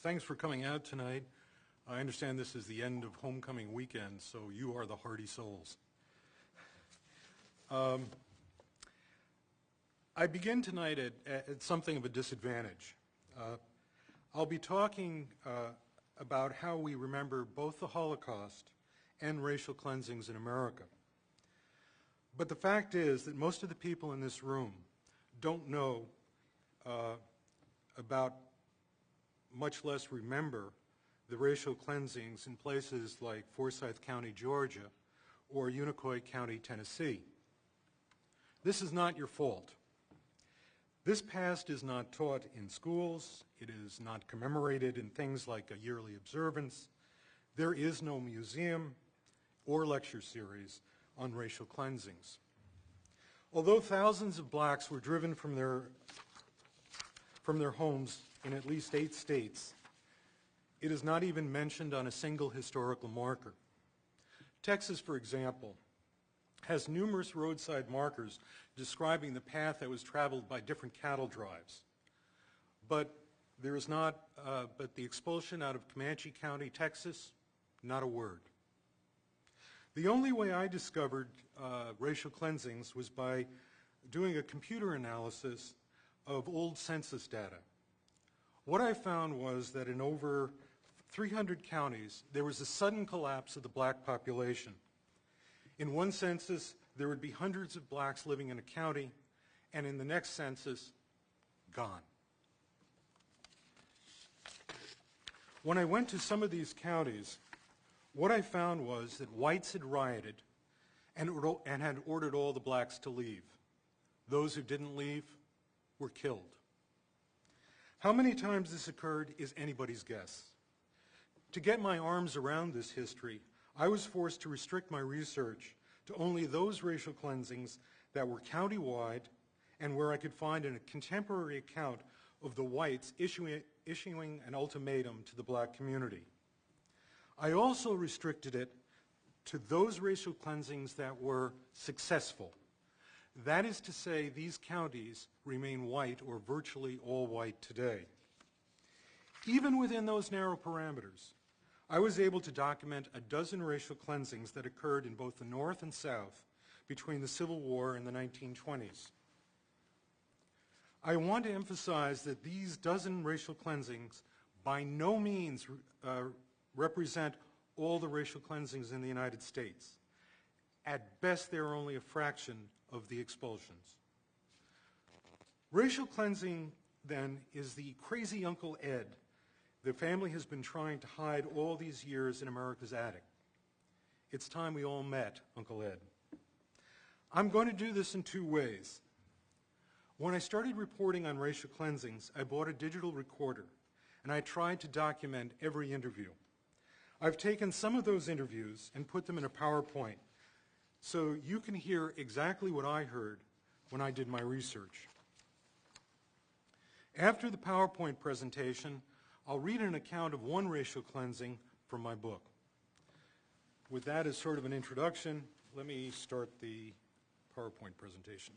Thanks for coming out tonight. I understand this is the end of homecoming weekend, so you are the hardy souls. I begin tonight at something of a disadvantage. I'll be talking about how we remember both the Holocaust and racial cleansings in America. But the fact is that most of the people in this room don't know about, much less remember, the racial cleansings in places like Forsyth County, Georgia, or Unicoi County, Tennessee. This is not your fault. This past is not taught in schools. It is not commemorated in things like a yearly observance. There is no museum or lecture series on racial cleansings. Although thousands of blacks were driven from their homes in at least 8 states, it is not even mentioned on a single historical marker. Texas, for example, has numerous roadside markers describing the path that was traveled by different cattle drives. But there is not, but the expulsion out of Comanche County, Texas, not a word. The only way I discovered racial cleansings was by doing a computer analysis of old census data. What I found was that in over 300 counties, there was a sudden collapse of the black population. In one census, there would be hundreds of blacks living in a county, and in the next census, gone. When I went to some of these counties, what I found was that whites had rioted and had ordered all the blacks to leave. Those who didn't leave were killed. How many times this occurred is anybody's guess. To get my arms around this history, I was forced to restrict my research to only those racial cleansings that were county-wide and where I could find a contemporary account of the whites issuing an ultimatum to the black community. I also restricted it to those racial cleansings that were successful. That is to say, these counties remain white or virtually all white today. Even within those narrow parameters, I was able to document a dozen racial cleansings that occurred in both the North and South between the Civil War and the 1920s. I want to emphasize that these dozen racial cleansings by no means represent all the racial cleansings in the United States. At best, they're only a fraction of the expulsions. Racial cleansing, then, is the crazy Uncle Ed the family has been trying to hide all these years in America's attic. It's time we all met Uncle Ed. I'm going to do this in 2 ways. When I started reporting on racial cleansings, I bought a digital recorder, and I tried to document every interview. I've taken some of those interviews and put them in a PowerPoint, so you can hear exactly what I heard when I did my research. After the PowerPoint presentation, I'll read an account of one racial cleansing from my book. With that as sort of an introduction, let me start the PowerPoint presentation.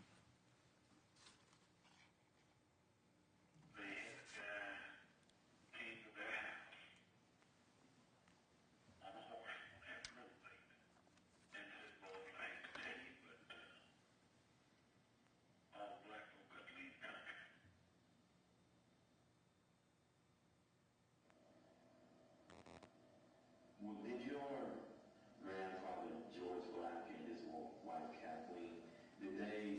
Well, did your grandfather, George Black, and his wife, Kathleen, did they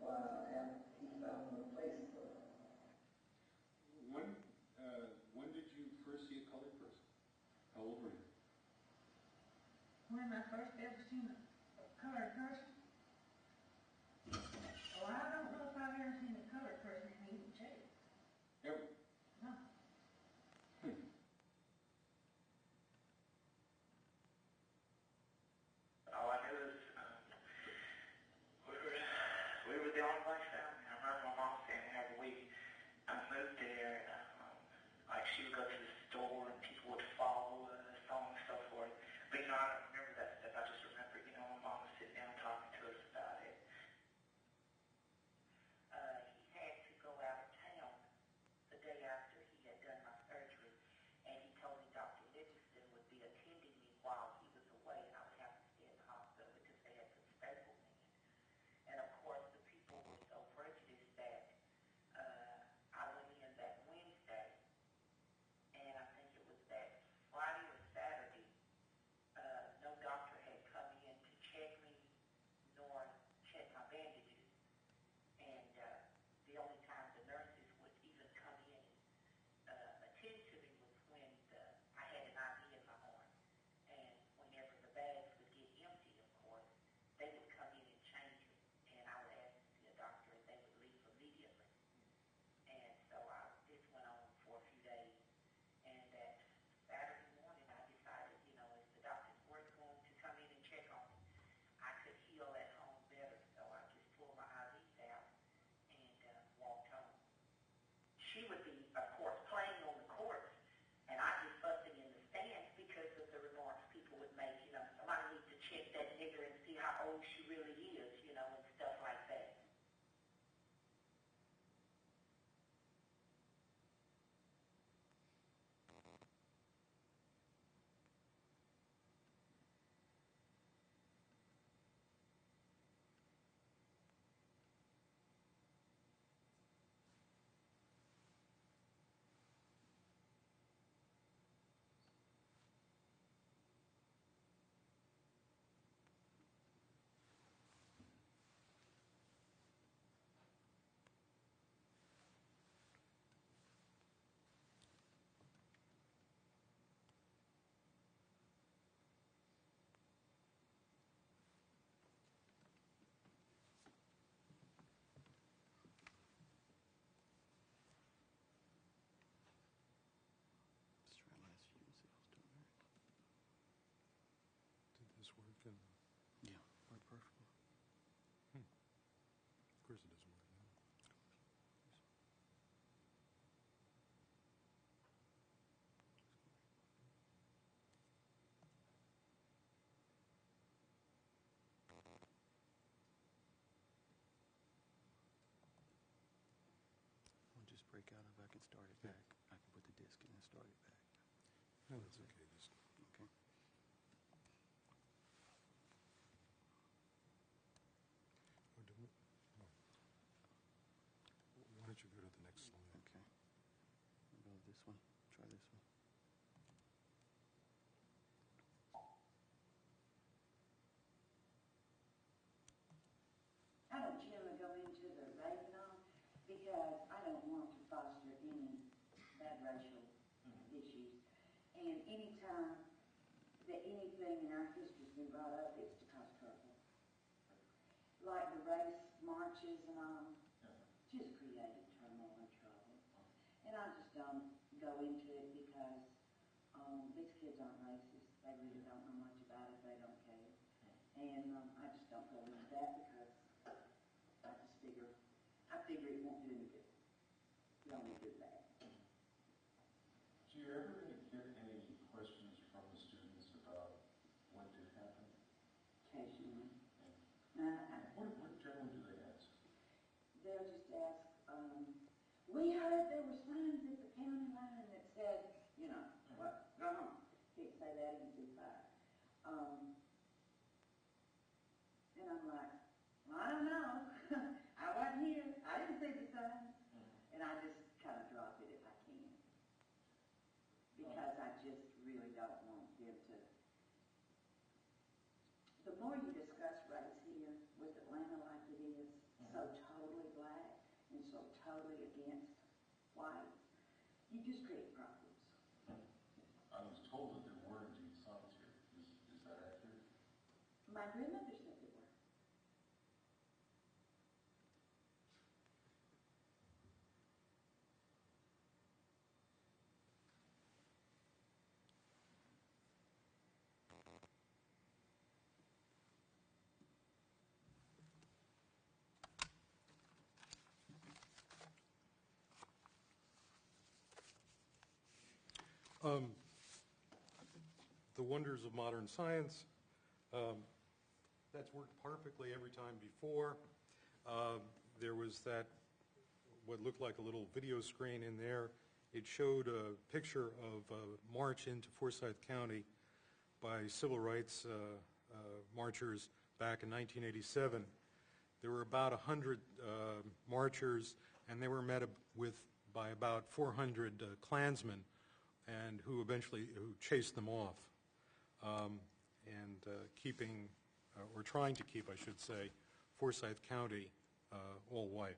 and he found a replacement for it. When did you first see a colored person? How old were you? When I first ever seen a colored person? Oh, I don't know if I've ever seen a colored person in even shape. Ever? No. All I knew is we were the only black family. I remember my mom saying whenever I moved there, like she would go to the store and people would follow us, so on and so forth. But I don't remember that stuff. I just remember, my mom was sitting down talking to us about it. He had to go out of town the day after he had done my surgery, and he told me Dr. Livingston would be attending me while he was away, and I would have to stay in the hospital because they had put staples in. And of course, the people were so prejudiced that I went in that Wednesday, and I think it was that Friday or Saturday, no doctor had come in to check me nor check my bandages. And the only time the nurses would even come in and attend to me was when I had an IV in my arm. And whenever the bags would get empty, of course, they would come in and change it. And I would ask to see a doctor, and they would leave immediately. And so this went on for a few days. And that Saturday morning, I decided, if the doctors weren't going to come in and check on me, I could heal at home better. So I just pulled my IVs out and walked home. She would be, of course, playing on the courts, and I'd be fussing in the stands because of the remarks people would make. Somebody needs to check that nigger and see how old she really is, and stuff like that. Let's try last few and see if it's doing all right. Did this work? And Yeah, worked perfectly. of course it doesn't work now. I'll just break out if I can start it back. I can put the disc in and start it back. No, that's okay. Okay. Why don't you go to the next slide? Okay. I'll go with this one. Try this one. I don't generally go into the rating because I don't want to foster any bad racial issues. And anytime that anything in our history has been brought up, it's to cause trouble. Like the race marches and all, just created turmoil and trouble. And I just don't go into it because these kids aren't racist. They really don't know much about it. They don't care. And I just don't go into that because I figure it won't do any good. It only do bad. Do you ever get any questions from the students about what did happen? Occasionally. What generally do they ask? They'll just ask, we heard there were signs at the county line that said, what? Go home. Can't say that even too far. And I'm like, well, I don't know. I wasn't here. I didn't see the sign. And I just kind of drop totally against whites, you just create problems. I was told that there were indeed solitary. Is that accurate? My grandmother said they were. The wonders of modern science. That's worked perfectly every time before. There was that, what looked like a little video screen in there. It showed a picture of a march into Forsyth County by civil rights marchers back in 1987. There were about 100 marchers, and they were met by about 400 Klansmen, and who chased them off, and keeping, or trying to keep, I should say, Forsyth County all white.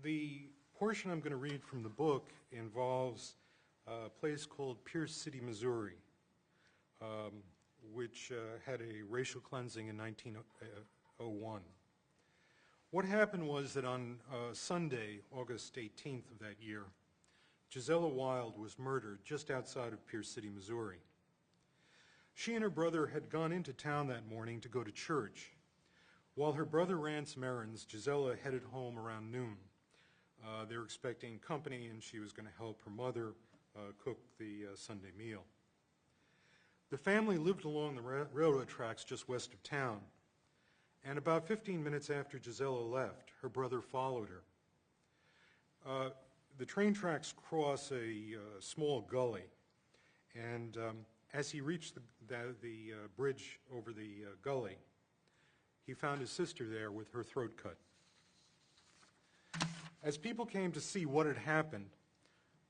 The portion I'm going to read from the book involves a place called Pierce City, Missouri, which had a racial cleansing in 1901. What happened was that on Sunday, August 18th of that year, Gisela Wilde was murdered just outside of Pierce City, Missouri. She and her brother had gone into town that morning to go to church. While her brother ran some errands, Gisela headed home around noon. They were expecting company, and she was going to help her mother cook the Sunday meal. The family lived along the railroad tracks just west of town, and about 15 minutes after Gisela left, her brother followed her. The train tracks cross a small gully, and as he reached the bridge over the gully, he found his sister there with her throat cut. As people came to see what had happened,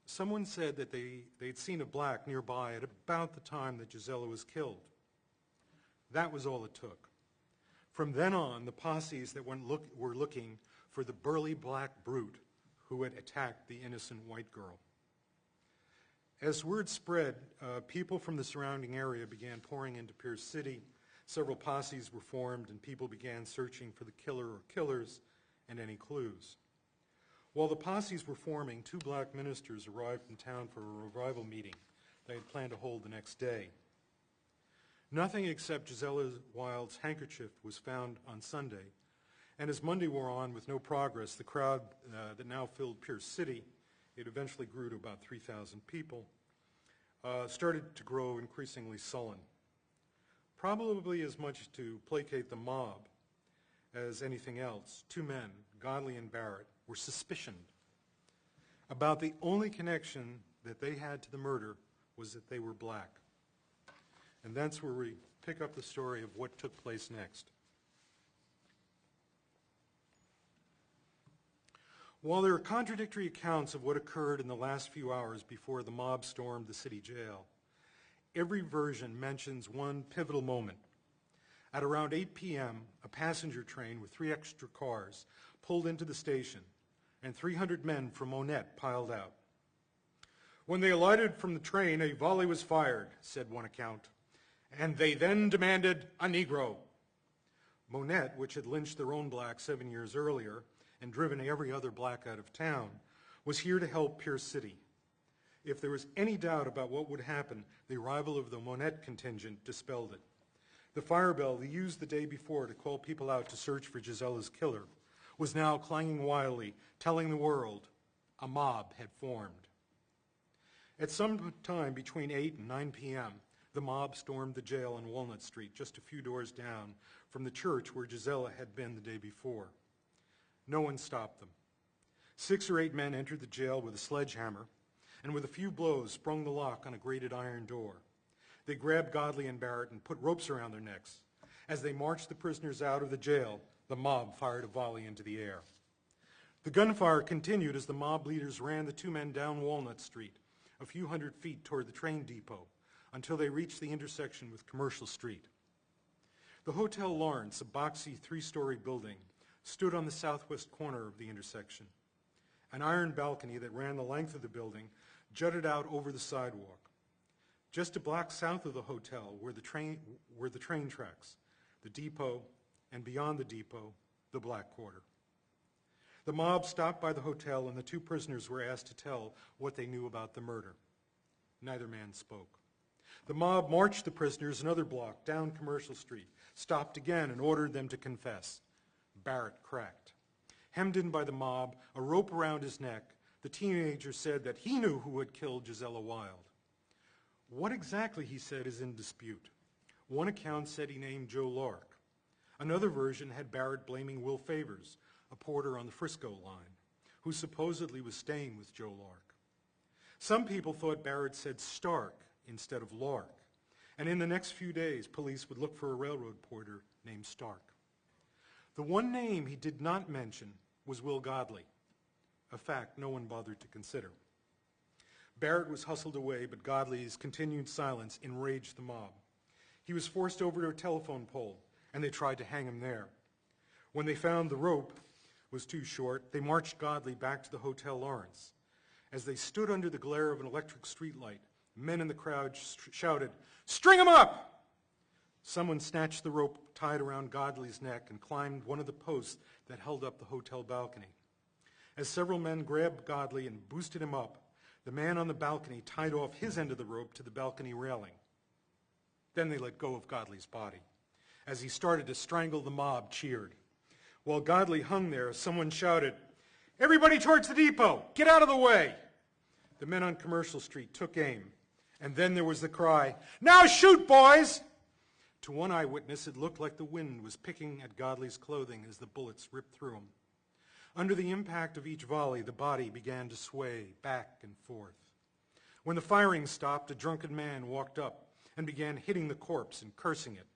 someone said that they'd seen a black nearby at about the time that Gisela was killed. That was all it took. From then on, the posses that were looking for the burly black brute who had attacked the innocent white girl. As word spread, people from the surrounding area began pouring into Pierce City. Several posses were formed, and people began searching for the killer or killers and any clues. While the posses were forming, two black ministers arrived in town for a revival meeting they had planned to hold the next day. Nothing except Gisela Wilde's handkerchief was found on Sunday, and as Monday wore on with no progress, the crowd that now filled Pierce City, it eventually grew to about 3,000 people, started to grow increasingly sullen. Probably as much to placate the mob as anything else, two men, Godley and Barrett, were suspicioned. About the only connection that they had to the murder was that they were black. And that's where we pick up the story of what took place next. While there are contradictory accounts of what occurred in the last few hours before the mob stormed the city jail, every version mentions one pivotal moment. At around 8 p.m., a passenger train with 3 extra cars pulled into the station, and 300 men from Monette piled out. When they alighted from the train, a volley was fired, said one account, and they then demanded a Negro. Monette, which had lynched their own black 7 years earlier and driven every other black out of town, was here to help Pierce City. If there was any doubt about what would happen, the arrival of the Monette contingent dispelled it. The fire bell they used the day before to call people out to search for Gisela's killer was now clanging wildly, telling the world a mob had formed. At some time between 8 and 9 p.m., the mob stormed the jail on Walnut Street, just a few doors down from the church where Gisela had been the day before. No one stopped them. 6 or 8 men entered the jail with a sledgehammer, and with a few blows sprung the lock on a grated iron door. They grabbed Godley and Barrett and put ropes around their necks. As they marched the prisoners out of the jail, the mob fired a volley into the air. The gunfire continued as the mob leaders ran the 2 men down Walnut Street, a few hundred feet toward the train depot, until they reached the intersection with Commercial Street. The Hotel Lawrence, a boxy 3-story building, stood on the southwest corner of the intersection. An iron balcony that ran the length of the building jutted out over the sidewalk. Just a block south of the hotel were the train tracks, the depot, and beyond the depot, the Black Quarter. The mob stopped by the hotel, and the 2 prisoners were asked to tell what they knew about the murder. Neither man spoke. The mob marched the prisoners another block down Commercial Street, stopped again, and ordered them to confess. Barrett cracked. Hemmed in by the mob, a rope around his neck, the teenager said that he knew who had killed Gisela Wild. What exactly he said is in dispute. One account said he named Joe Lark. Another version had Barrett blaming Will Favors, a porter on the Frisco line, who supposedly was staying with Joe Lark. Some people thought Barrett said Stark instead of Lark, and in the next few days, police would look for a railroad porter named Stark. The one name he did not mention was Will Godley, a fact no one bothered to consider. Barrett was hustled away, but Godley's continued silence enraged the mob. He was forced over to a telephone pole, and they tried to hang him there. When they found the rope was too short, they marched Godley back to the Hotel Lawrence. As they stood under the glare of an electric streetlight, men in the crowd shouted, "String him up!" Someone snatched the rope tied around Godley's neck and climbed one of the posts that held up the hotel balcony. As several men grabbed Godley and boosted him up, the man on the balcony tied off his end of the rope to the balcony railing. Then they let go of Godley's body. As he started to strangle, the mob cheered. While Godley hung there, someone shouted, "Everybody towards the depot! Get out of the way!" The men on Commercial Street took aim, and then there was the cry, "Now shoot, boys!" To one eyewitness, it looked like the wind was picking at Godley's clothing as the bullets ripped through him. Under the impact of each volley, the body began to sway back and forth. When the firing stopped, a drunken man walked up and began hitting the corpse and cursing it.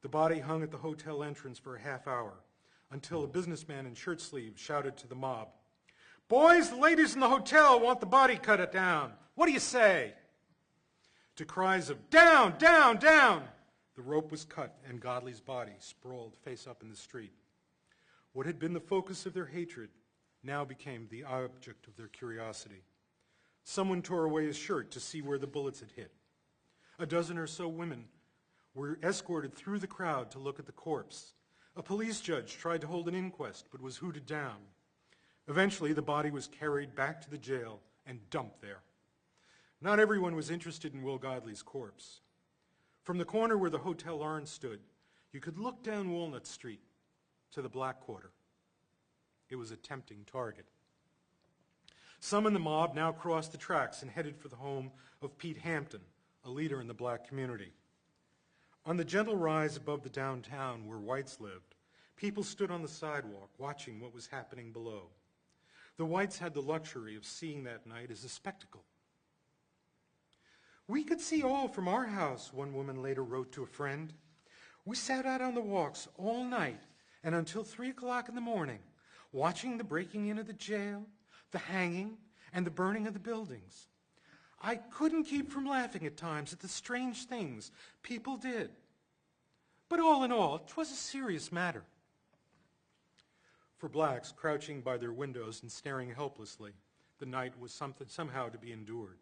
The body hung at the hotel entrance for a half hour until a businessman in shirt sleeves shouted to the mob, "Boys, the ladies in the hotel want the body cut down. What do you say?" To cries of "Down, down, down!" the rope was cut and Godley's body sprawled face up in the street. What had been the focus of their hatred now became the object of their curiosity. Someone tore away his shirt to see where the bullets had hit. A dozen or so women were escorted through the crowd to look at the corpse. A police judge tried to hold an inquest but was hooted down. Eventually, the body was carried back to the jail and dumped there. Not everyone was interested in Will Godley's corpse. From the corner where the Hotel Lawrence stood, you could look down Walnut Street to the Black Quarter. It was a tempting target. Some in the mob now crossed the tracks and headed for the home of Pete Hampton, a leader in the black community. On the gentle rise above the downtown where whites lived, people stood on the sidewalk watching what was happening below. The whites had the luxury of seeing that night as a spectacle. "We could see all from our house," one woman later wrote to a friend. "We sat out on the walks all night and until 3 o'clock in the morning, watching the breaking in of the jail, the hanging, and the burning of the buildings. I couldn't keep from laughing at times at the strange things people did. But all in all, 'twas a serious matter." For blacks crouching by their windows and staring helplessly, the night was somehow to be endured.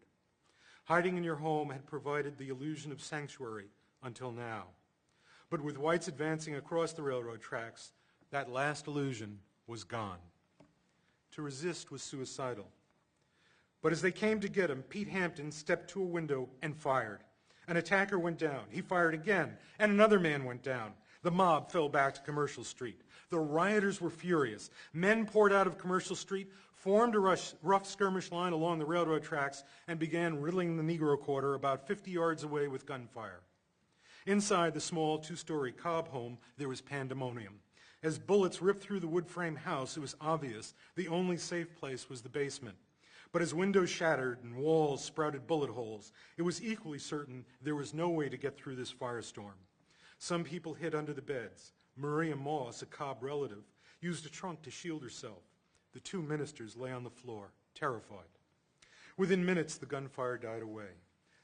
Hiding in your home had provided the illusion of sanctuary until now. But with whites advancing across the railroad tracks, that last illusion was gone. To resist was suicidal. But as they came to get him, Pete Hampton stepped to a window and fired. An attacker went down. He fired again, and another man went down. The mob fell back to Commercial Street. The rioters were furious. Men poured out of Commercial Street, formed a rough skirmish line along the railroad tracks, and began riddling the Negro Quarter about 50 yards away with gunfire. Inside the small 2-story Cobb home, there was pandemonium. As bullets ripped through the wood frame house, it was obvious the only safe place was the basement. But as windows shattered and walls sprouted bullet holes, it was equally certain there was no way to get through this firestorm. Some people hid under the beds. Maria Moss, a Cobb relative, used a trunk to shield herself. The 2 ministers lay on the floor, terrified. Within minutes, the gunfire died away.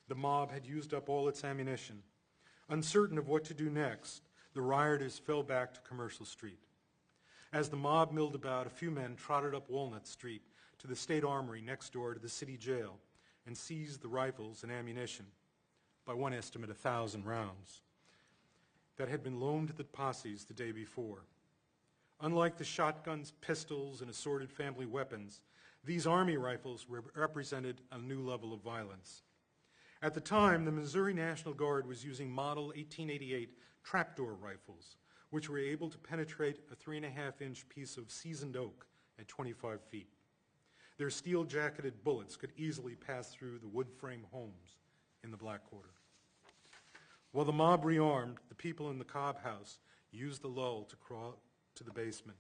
The mob had used up all its ammunition. Uncertain of what to do next, the rioters fell back to Commercial Street. As the mob milled about, a few men trotted up Walnut Street to the state armory next door to the city jail and seized the rifles and ammunition, by one estimate 1,000 rounds, that had been loaned to the posses the day before. Unlike the shotguns, pistols, and assorted family weapons, these army rifles represented a new level of violence. At the time, the Missouri National Guard was using Model 1888 trapdoor rifles, which were able to penetrate a 3.5-inch piece of seasoned oak at 25 feet. Their steel-jacketed bullets could easily pass through the wood-frame homes in the Black Quarter. While the mob rearmed, the people in the Cobb house used the lull to crawl to the basement.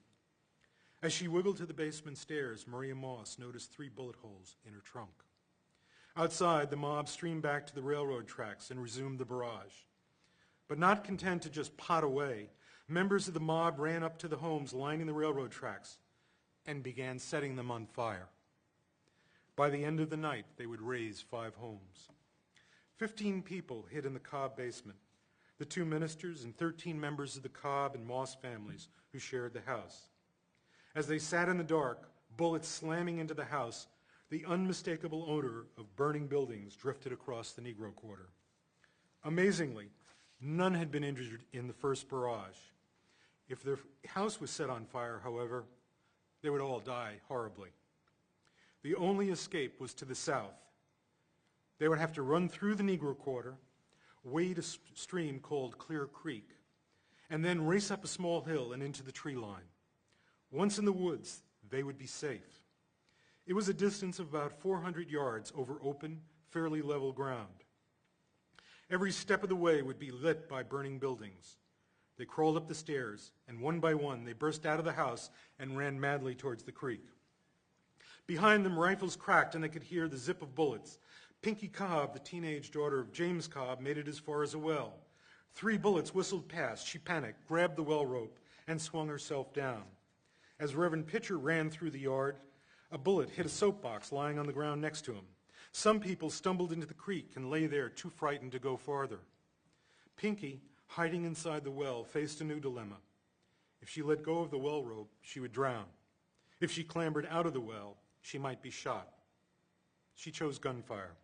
As she wiggled to the basement stairs, Maria Moss noticed 3 bullet holes in her trunk. Outside, the mob streamed back to the railroad tracks and resumed the barrage. But not content to just pot away, members of the mob ran up to the homes lining the railroad tracks and began setting them on fire. By the end of the night, they would raze 5 homes. 15 people hid in the Cobb basement, the 2 ministers and 13 members of the Cobb and Moss families who shared the house. As they sat in the dark, bullets slamming into the house, the unmistakable odor of burning buildings drifted across the Negro Quarter. Amazingly, none had been injured in the first barrage. If their house was set on fire, however, they would all die horribly. The only escape was to the south. They would have to run through the Negro Quarter, wade a stream called Clear Creek, and then race up a small hill and into the tree line. Once in the woods, they would be safe. It was a distance of about 400 yards over open, fairly level ground. Every step of the way would be lit by burning buildings. They crawled up the stairs, and one by one, they burst out of the house and ran madly towards the creek. Behind them, rifles cracked, and they could hear the zip of bullets. Pinky Cobb, the teenage daughter of James Cobb, made it as far as a well. 3 bullets whistled past. She panicked, grabbed the well rope, and swung herself down. As Reverend Pitcher ran through the yard, a bullet hit a soapbox lying on the ground next to him. Some people stumbled into the creek and lay there too frightened to go farther. Pinky, hiding inside the well, faced a new dilemma. If she let go of the well rope, she would drown. If she clambered out of the well, she might be shot. She chose gunfire.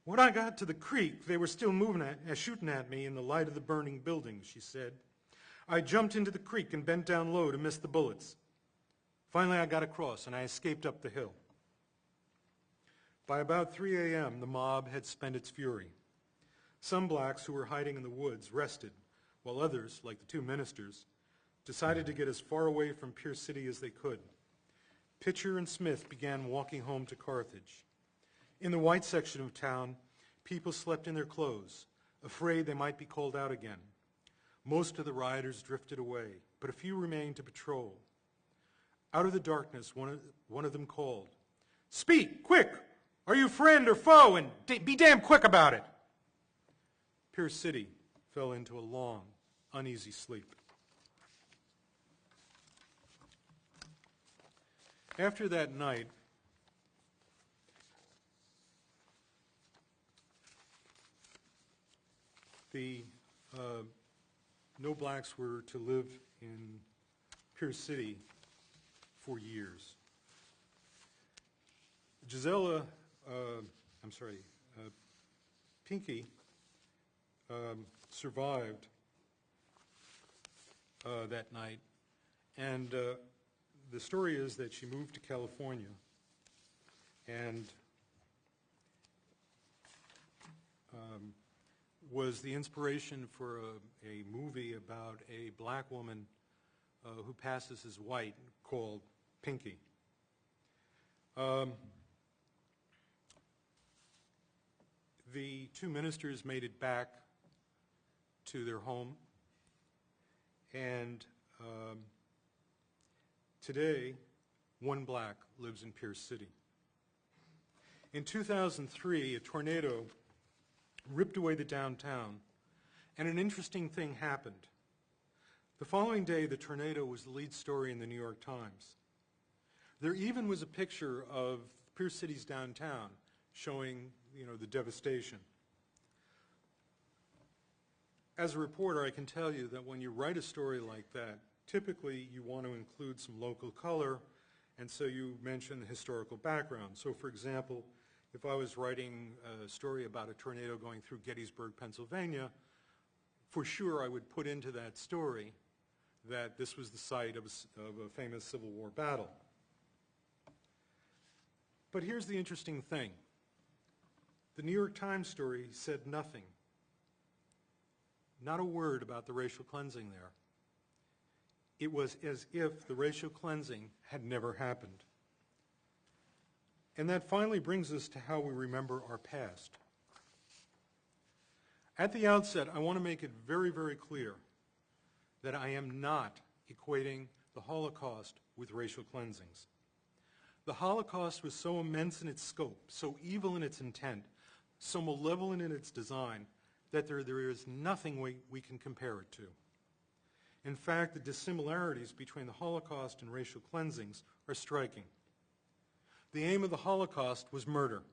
When I got to the creek, they were still shooting at me in the light of the burning buildings, she said. I jumped into the creek and bent down low to miss the bullets. Finally, I got across, and I escaped up the hill. By about 3 a.m., the mob had spent its fury. Some blacks who were hiding in the woods rested, while others, like the 2 ministers, decided to get as far away from Pierce City as they could. Pitcher and Smith began walking home to Carthage. In the white section of town, people slept in their clothes, afraid they might be called out again. Most of the rioters drifted away, but a few remained to patrol. Out of the darkness, one of them called, "Speak, quick! Are you friend or foe? And be damn quick about it!" Pierce City fell into a long, uneasy sleep. After that night, no blacks were to live in Pierce City for years. Pinky survived that night, and the story is that she moved to California and was the inspiration for a movie about a black woman who passes as white called Pinky. The 2 ministers made it back to their home, and today, 1 black lives in Pierce City. In 2003, a tornado ripped away the downtown, and an interesting thing happened. The following day, the tornado was the lead story in the New York Times. There even was a picture of Pierce City's downtown showing, the devastation. as a reporter, I can tell you that when you write a story like that, typically you want to include some local color, and so you mention the historical background. So, for example, if I was writing a story about a tornado going through Gettysburg, Pennsylvania, for sure I would put into that story that this was the site of a famous Civil War battle. But here's the interesting thing. The New York Times story said nothing, not a word about the racial cleansing there. It was as if the racial cleansing had never happened. And that finally brings us to how we remember our past. At the outset, I want to make it very, very clear that I am not equating the Holocaust with racial cleansings. The Holocaust was so immense in its scope, so evil in its intent, so malevolent in its design, that there is nothing we can compare it to. In fact, the dissimilarities between the Holocaust and racial cleansings are striking. The aim of the Holocaust was murder.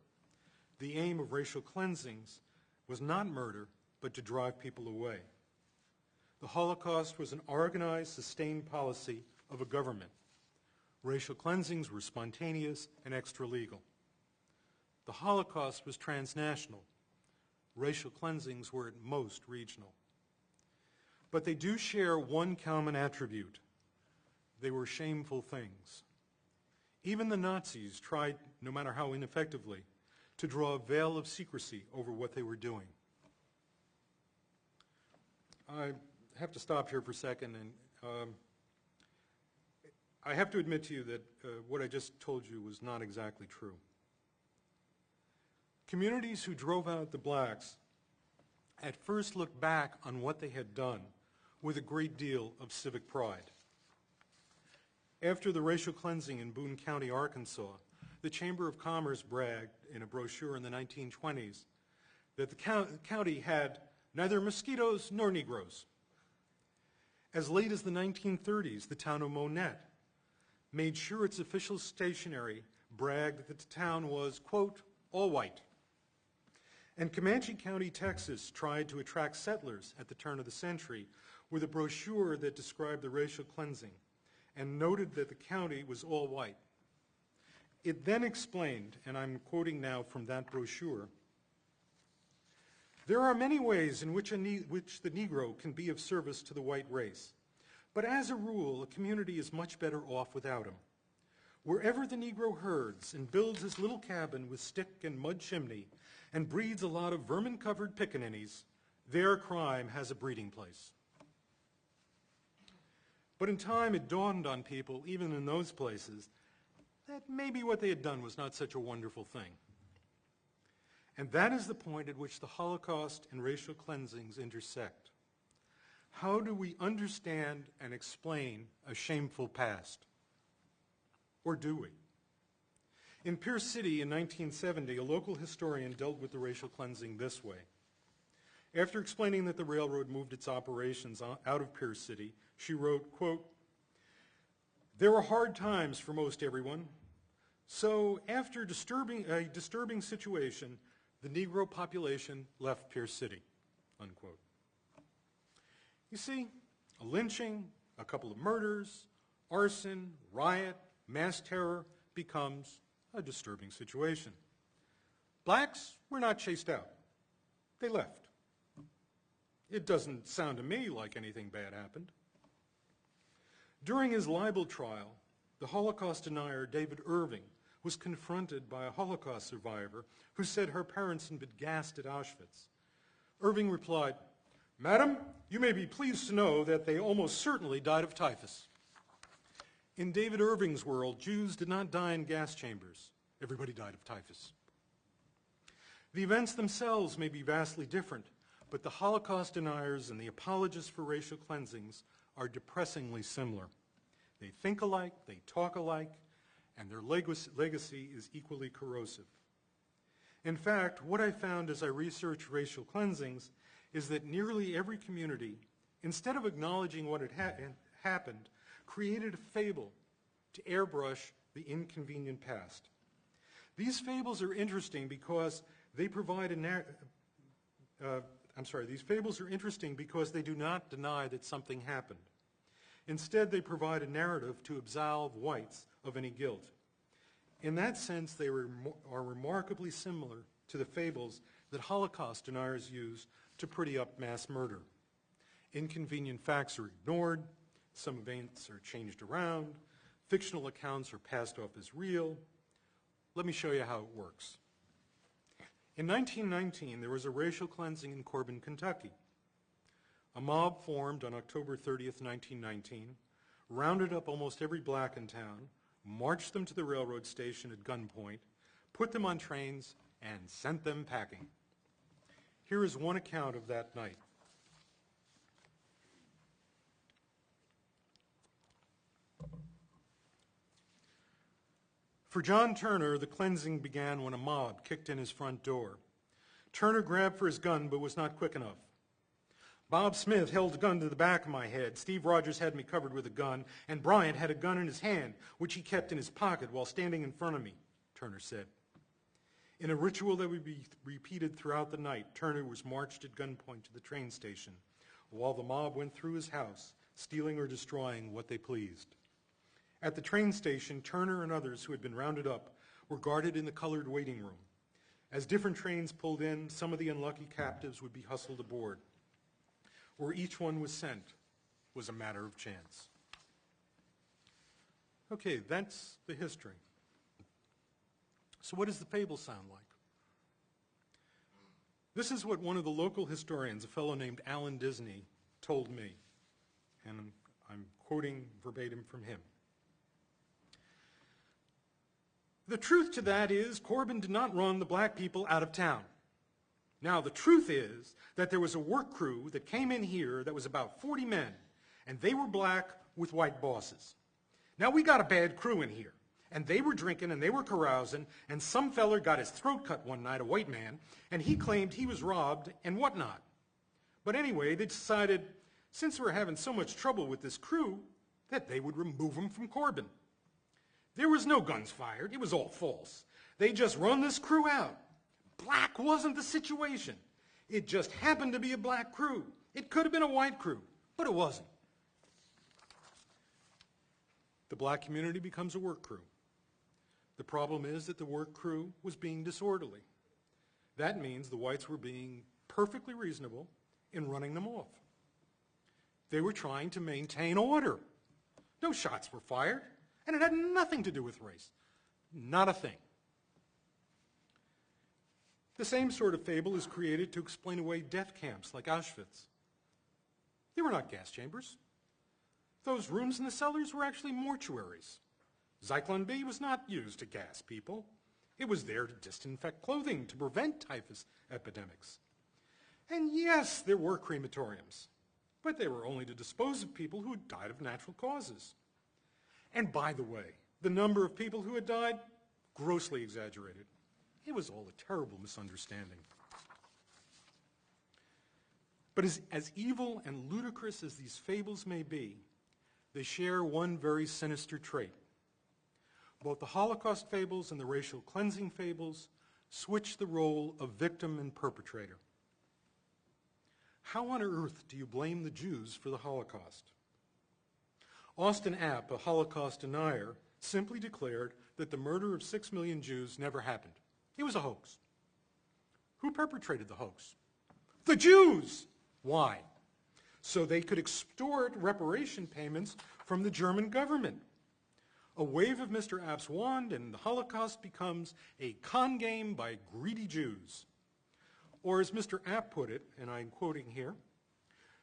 The aim of racial cleansings was not murder, but to drive people away. The Holocaust was an organized, sustained policy of a government. Racial cleansings were spontaneous and extra-legal. The Holocaust was transnational. Racial cleansings were at most regional. But they do share one common attribute. They were shameful things. Even the Nazis tried, no matter how ineffectively, to draw a veil of secrecy over what they were doing. I have to stop here for a second, and I have to admit to you that what I just told you was not exactly true. Communities who drove out the blacks at first looked back on what they had done with a great deal of civic pride. After the racial cleansing in Boone County, Arkansas, the Chamber of Commerce bragged in a brochure in the 1920s that the county had neither mosquitoes nor Negroes. As late as the 1930s, the town of Monette made sure its official stationery bragged that the town was, quote, all white. And Comanche County, Texas tried to attract settlers at the turn of the century with a brochure that described the racial cleansing and noted that the county was all white. It then explained, and I'm quoting now from that brochure, there are many ways in which the Negro can be of service to the white race, but as a rule, a community is much better off without him. Wherever the Negro herds and builds his little cabin with stick and mud chimney and breeds a lot of vermin-covered pickaninnies, there crime has a breeding place. But in time, it dawned on people, even in those places, that maybe what they had done was not such a wonderful thing. And that is the point at which the Holocaust and racial cleansings intersect. How do we understand and explain a shameful past? Or do we? In Pierce City in 1970, a local historian dealt with the racial cleansing this way. After explaining that the railroad moved its operations out of Pierce City, she wrote, quote, there were hard times for most everyone, so after a disturbing situation, the Negro population left Pierce City, unquote. You see, a lynching, a couple of murders, arson, riot, mass terror becomes a disturbing situation. Blacks were not chased out. They left. It doesn't sound to me like anything bad happened. During his libel trial, the Holocaust denier David Irving was confronted by a Holocaust survivor who said her parents had been gassed at Auschwitz. Irving replied, Madam, you may be pleased to know that they almost certainly died of typhus. In David Irving's world, Jews did not die in gas chambers. Everybody died of typhus. The events themselves may be vastly different, but the Holocaust deniers and the apologists for racial cleansings are depressingly similar. They think alike, they talk alike, and their legacy is equally corrosive. In fact, what I found as I researched racial cleansings is that nearly every community, instead of acknowledging what had happened, created a fable to airbrush the inconvenient past. These fables are interesting because they provide these fables are interesting because they do not deny that something happened. Instead, they provide a narrative to absolve whites of any guilt. In that sense, they are remarkably similar to the fables that Holocaust deniers use to pretty up mass murder. Inconvenient facts are ignored, some events are changed around, fictional accounts are passed off as real. Let me show you how it works. In 1919, there was a racial cleansing in Corbin, Kentucky. A mob formed on October 30th, 1919, rounded up almost every black in town, marched them to the railroad station at gunpoint, put them on trains, and sent them packing. Here is one account of that night. For John Turner, the cleansing began when a mob kicked in his front door. Turner grabbed for his gun but was not quick enough. Bob Smith held a gun to the back of my head. Steve Rogers had me covered with a gun, and Bryant had a gun in his hand, which he kept in his pocket while standing in front of me, Turner said. In a ritual that would be repeated throughout the night, Turner was marched at gunpoint to the train station, while the mob went through his house, stealing or destroying what they pleased. At the train station, Turner and others who had been rounded up were guarded in the colored waiting room. As different trains pulled in, some of the unlucky captives would be hustled aboard. Where each one was sent was a matter of chance. Okay, that's the history. So what does the fable sound like? This is what one of the local historians, a fellow named Alan Disney, told me, and I'm quoting verbatim from him. The truth to that is Corbin did not run the black people out of town. Now, the truth is that there was a work crew that came in here that was about 40 men, and they were black with white bosses. Now, we got a bad crew in here, and they were drinking and they were carousing, and some feller got his throat cut one night, a white man, and he claimed he was robbed and whatnot. But anyway, they decided, since we're having so much trouble with this crew, that they would remove him from Corbin. There was no guns fired. It was all false. They just run this crew out. Black wasn't the situation. It just happened to be a black crew. It could have been a white crew, but it wasn't. The black community becomes a work crew. The problem is that the work crew was being disorderly. That means the whites were being perfectly reasonable in running them off. They were trying to maintain order. No shots were fired. And it had nothing to do with race. Not a thing. The same sort of fable is created to explain away death camps like Auschwitz. They were not gas chambers. Those rooms in the cellars were actually mortuaries. Zyklon B was not used to gas people. It was there to disinfect clothing to prevent typhus epidemics. And yes, there were crematoriums, but they were only to dispose of people who had died of natural causes. And by the way, the number of people who had died, grossly exaggerated. It was all a terrible misunderstanding. But as evil and ludicrous as these fables may be, they share one very sinister trait. Both the Holocaust fables and the racial cleansing fables switch the role of victim and perpetrator. How on earth do you blame the Jews for the Holocaust? Austin App, a Holocaust denier, simply declared that the murder of 6 million Jews never happened. It was a hoax. Who perpetrated the hoax? The Jews! Why? So they could extort reparation payments from the German government. A wave of Mr. App's wand and the Holocaust becomes a con game by greedy Jews. Or as Mr. App put it, and I'm quoting here,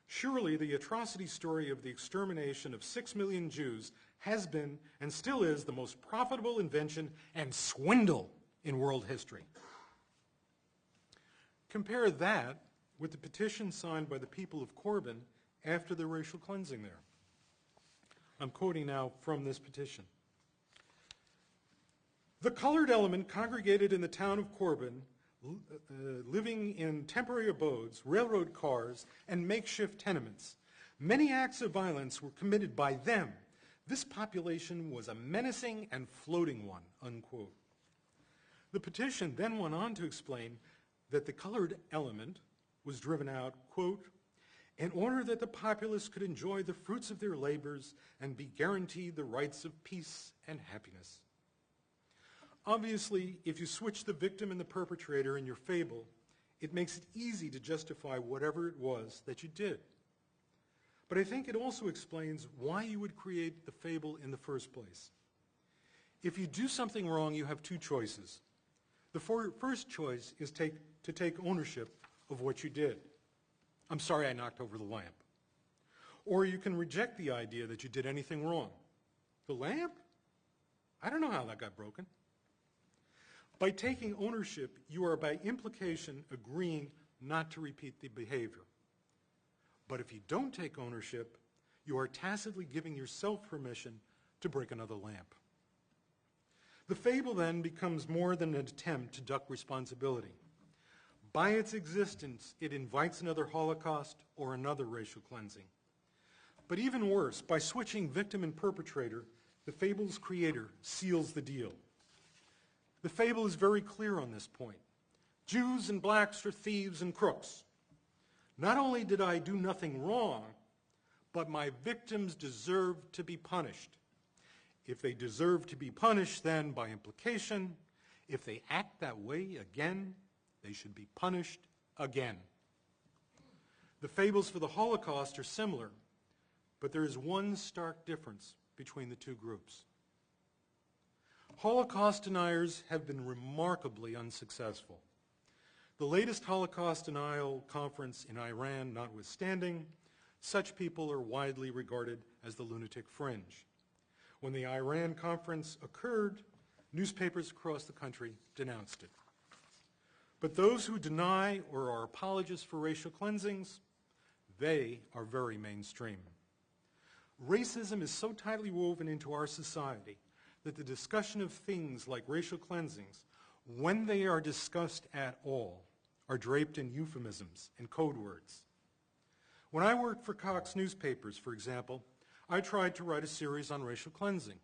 surely the atrocity story of the extermination of 6 million Jews has been and still is the most profitable invention and swindle in world history. Compare that with the petition signed by the people of Corbin after the racial cleansing there. I'm quoting now from this petition. The colored element congregated in the town of Corbin, living in temporary abodes, railroad cars, and makeshift tenements. Many acts of violence were committed by them. This population was a menacing and floating one, unquote. The petition then went on to explain that the colored element was driven out, quote, in order that the populace could enjoy the fruits of their labors and be guaranteed the rights of peace and happiness. Obviously, if you switch the victim and the perpetrator in your fable, it makes it easy to justify whatever it was that you did. But I think it also explains why you would create the fable in the first place. If you do something wrong, you have two choices. The first choice is to take ownership of what you did. I'm sorry I knocked over the lamp. Or you can reject the idea that you did anything wrong. The lamp? I don't know how that got broken. By taking ownership, you are by implication agreeing not to repeat the behavior. But if you don't take ownership, you are tacitly giving yourself permission to break another lamp. The fable then becomes more than an attempt to duck responsibility. By its existence, it invites another Holocaust or another racial cleansing. But even worse, by switching victim and perpetrator, the fable's creator seals the deal. The fable is very clear on this point. Jews and blacks are thieves and crooks. Not only did I do nothing wrong, but my victims deserve to be punished. If they deserve to be punished, then by implication, if they act that way again, they should be punished again. The fables for the Holocaust are similar, but there is one stark difference between the two groups. Holocaust deniers have been remarkably unsuccessful. The latest Holocaust denial conference in Iran notwithstanding, such people are widely regarded as the lunatic fringe. When the Iran conference occurred, newspapers across the country denounced it. But those who deny or are apologists for racial cleansings, they are very mainstream. Racism is so tightly woven into our society that the discussion of things like racial cleansings, when they are discussed at all, are draped in euphemisms and code words. When I worked for Cox newspapers, for example, I tried to write a series on racial cleansing.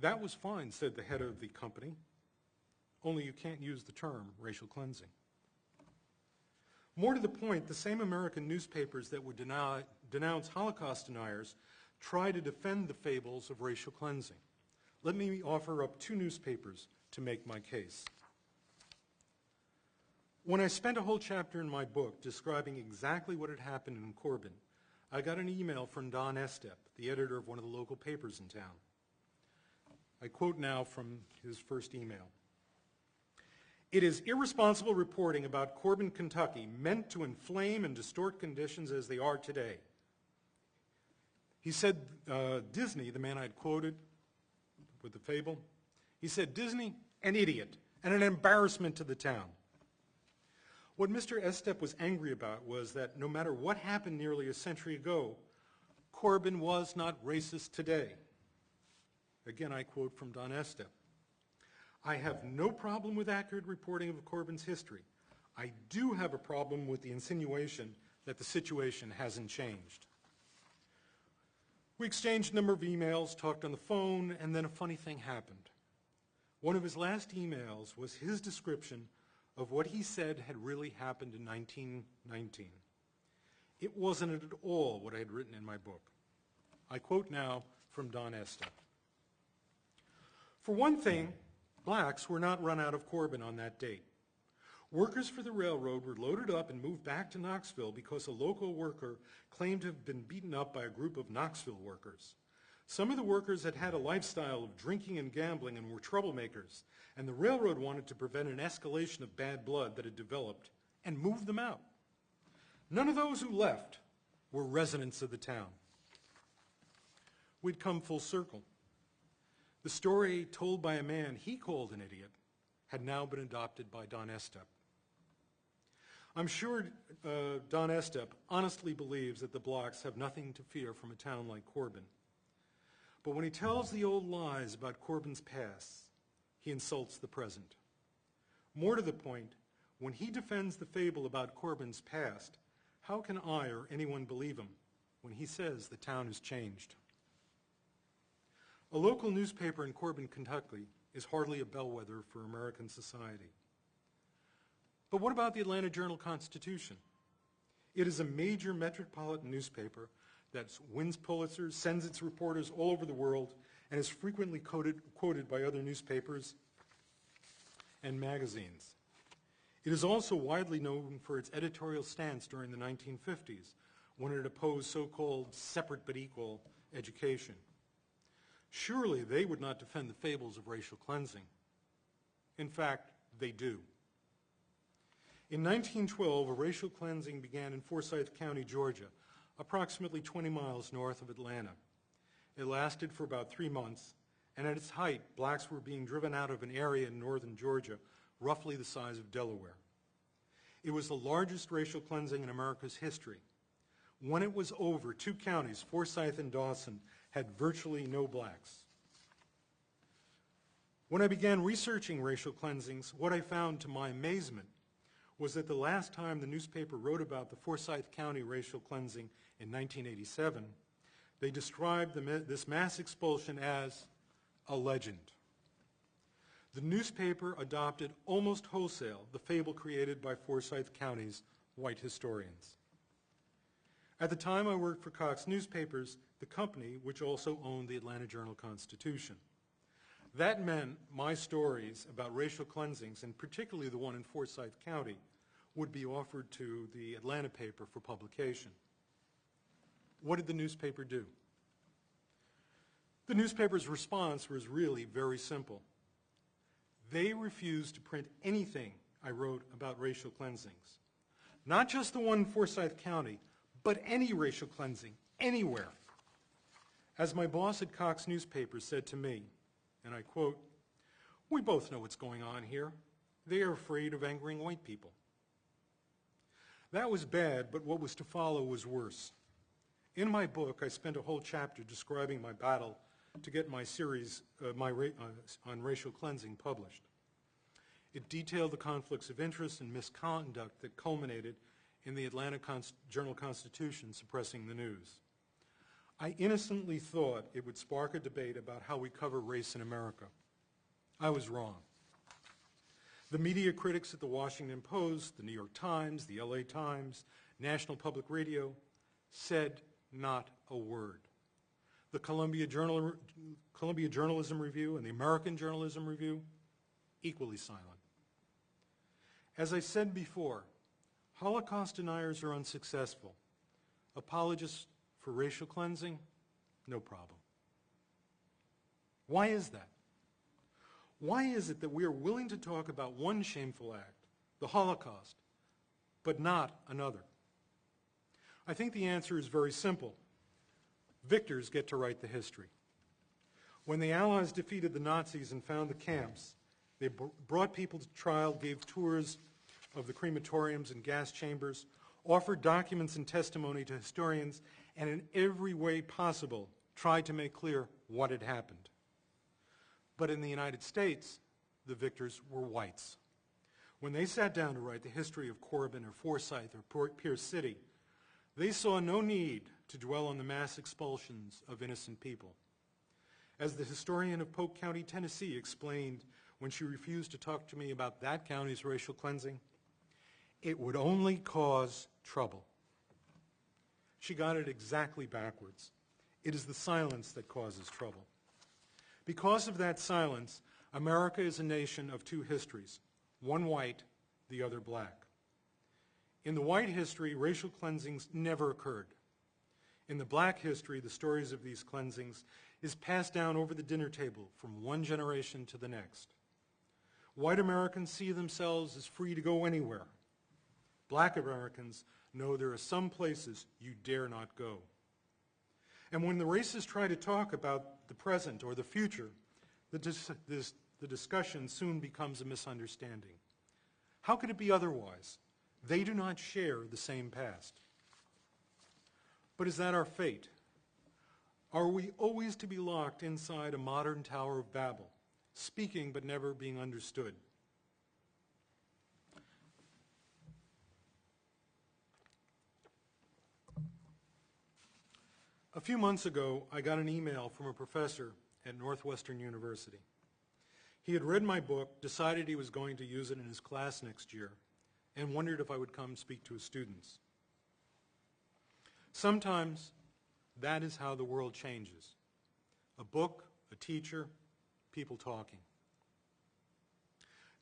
That was fine, said the head of the company, only you can't use the term racial cleansing. More to the point, the same American newspapers that would denounce Holocaust deniers try to defend the fables of racial cleansing. Let me offer up two newspapers to make my case. When I spent a whole chapter in my book describing exactly what had happened in Corbin, I got an email from Don Estep, the editor of one of the local papers in town. I quote now from his first email. It is irresponsible reporting about Corbin, Kentucky, meant to inflame and distort conditions as they are today. He said Disney, the man I'd quoted with the fable, he said, Disney, an idiot and an embarrassment to the town. What Mr. Estep was angry about was that no matter what happened nearly a century ago, Corbin was not racist today. Again, I quote from Don Estep. I have no problem with accurate reporting of Corbin's history. I do have a problem with the insinuation that the situation hasn't changed. We exchanged a number of emails, talked on the phone, and then a funny thing happened. One of his last emails was his description of what he said had really happened in 1919. It wasn't at all what I had written in my book. I quote now from Don Estep. For one thing, blacks were not run out of Corbin on that date. Workers for the railroad were loaded up and moved back to Knoxville because a local worker claimed to have been beaten up by a group of Knoxville workers. Some of the workers had had a lifestyle of drinking and gambling and were troublemakers, and the railroad wanted to prevent an escalation of bad blood that had developed and moved them out. None of those who left were residents of the town. We'd come full circle. The story told by a man he called an idiot had now been adopted by Don Estep. I'm sure Don Estep honestly believes that the blacks have nothing to fear from a town like Corbin. But when he tells the old lies about Corbin's past, he insults the present. More to the point, when he defends the fable about Corbin's past, how can I or anyone believe him when he says the town has changed? A local newspaper in Corbin, Kentucky is hardly a bellwether for American society. But what about the Atlanta Journal-Constitution? It is a major metropolitan newspaper that wins Pulitzers, sends its reporters all over the world, and is frequently quoted by other newspapers and magazines. It is also widely known for its editorial stance during the 1950s, when it opposed so-called separate but equal education. Surely they would not defend the fables of racial cleansing. In fact, they do. In 1912, a racial cleansing began in Forsyth County, Georgia, approximately 20 miles north of Atlanta. It lasted for about 3 months, and at its height, blacks were being driven out of an area in northern Georgia, roughly the size of Delaware. It was the largest racial cleansing in America's history. When it was over, 2 counties, Forsyth and Dawson, had virtually no blacks. When I began researching racial cleansings, what I found to my amazement was that the last time the newspaper wrote about the Forsyth County racial cleansing in 1987, they described this mass expulsion as a legend. The newspaper adopted almost wholesale the fable created by Forsyth County's white historians. At the time I worked for Cox Newspapers, the company which also owned the Atlanta Journal-Constitution. That meant my stories about racial cleansings, and particularly the one in Forsyth County, would be offered to the Atlanta paper for publication. What did the newspaper do? The newspaper's response was really very simple. They refused to print anything I wrote about racial cleansings. Not just the one in Forsyth County, but any racial cleansing, anywhere. As my boss at Cox Newspapers said to me, and I quote, "We both know what's going on here. They are afraid of angering white people." That was bad, but what was to follow was worse. In my book, I spent a whole chapter describing my battle to get my series on racial cleansing published. It detailed the conflicts of interest and misconduct that culminated in the Atlanta Journal-Constitution suppressing the news. I innocently thought it would spark a debate about how we cover race in America. I was wrong. The media critics at the Washington Post, the New York Times, the LA Times, National Public Radio said not a word. The Columbia Journalism Review and the American Journalism Review, equally silent. As I said before, Holocaust deniers are unsuccessful. Apologists for racial cleansing, no problem. Why is that? Why is it that we are willing to talk about one shameful act, the Holocaust, but not another? I think the answer is very simple. Victors get to write the history. When the Allies defeated the Nazis and found the camps, they brought people to trial, gave tours of the crematoriums and gas chambers, offered documents and testimony to historians, and in every way possible tried to make clear what had happened. But in the United States, the victors were whites. When they sat down to write the history of Corbin or Forsyth or Pierce City, they saw no need to dwell on the mass expulsions of innocent people. As the historian of Polk County, Tennessee, explained when she refused to talk to me about that county's racial cleansing, it would only cause trouble. She got it exactly backwards. It is the silence that causes trouble. Because of that silence, America is a nation of 2 histories, one white, the other black. In the white history, racial cleansings never occurred. In the black history, the stories of these cleansings is passed down over the dinner table from one generation to the next. White Americans see themselves as free to go anywhere. Black Americans know there are some places you dare not go. And when the racists try to talk about the present or the future, the discussion soon becomes a misunderstanding. How could it be otherwise? They do not share the same past. But is that our fate? Are we always to be locked inside a modern Tower of Babel, speaking but never being understood? A few months ago, I got an email from a professor at Northwestern University. He had read my book, decided he was going to use it in his class next year, and wondered if I would come speak to his students. Sometimes that is how the world changes. A book, a teacher, people talking.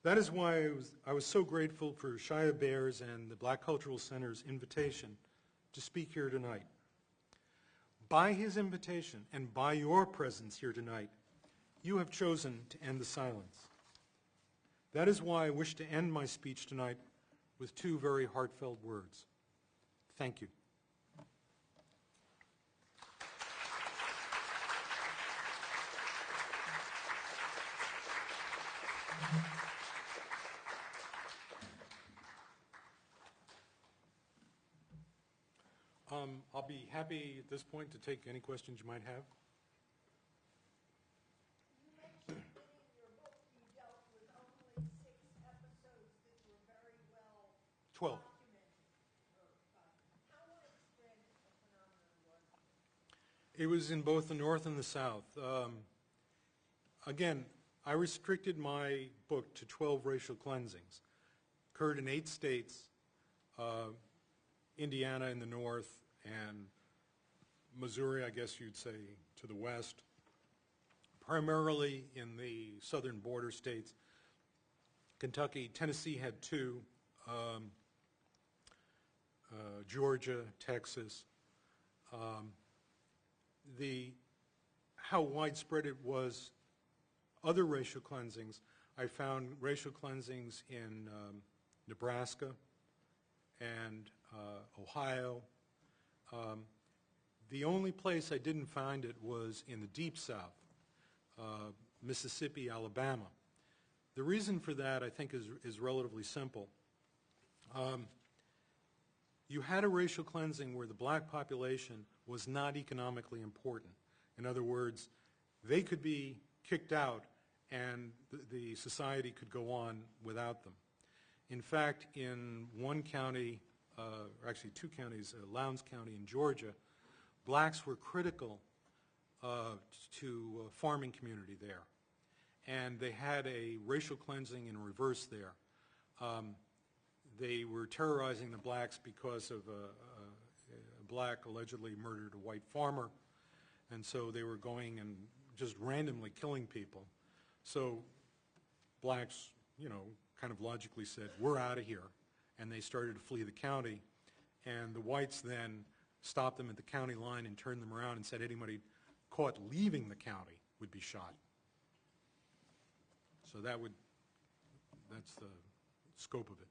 That is why I was so grateful for Shia Bear's and the Black Cultural Center's invitation to speak here tonight. By his invitation and by your presence here tonight, you have chosen to end the silence. That is why I wish to end my speech tonight with two very heartfelt words. Thank you. I'll be happy at this point to take any questions you might have. You mentioned that in your book you dealt with only 6 episodes that were very well 12. documented. How widespread a phenomenon was it? It was in both the North and the South. Again, I restricted my book to 12 racial cleansings. Occurred in 8 states, Indiana in the north, and Missouri, I guess you'd say, to the west, primarily in the southern border states. Kentucky, Tennessee had 2, Georgia, Texas. How widespread it was, other racial cleansings, I found racial cleansings in Nebraska and Ohio. The only place I didn't find it was in the Deep South, Mississippi, Alabama. The reason for that, I think, is relatively simple. You had a racial cleansing where the black population was not economically important. In other words, they could be kicked out and the society could go on without them. In fact, in one county, or actually 2 counties, Lowndes County in Georgia, blacks were critical to farming community there. And they had a racial cleansing in reverse there. They were terrorizing the blacks because of a black allegedly murdered a white farmer, and so they were going and just randomly killing people. So blacks, kind of logically said, we're out of here, and they started to flee the county, and the whites then stopped them at the county line and turned them around and said anybody caught leaving the county would be shot. So that's the scope of it.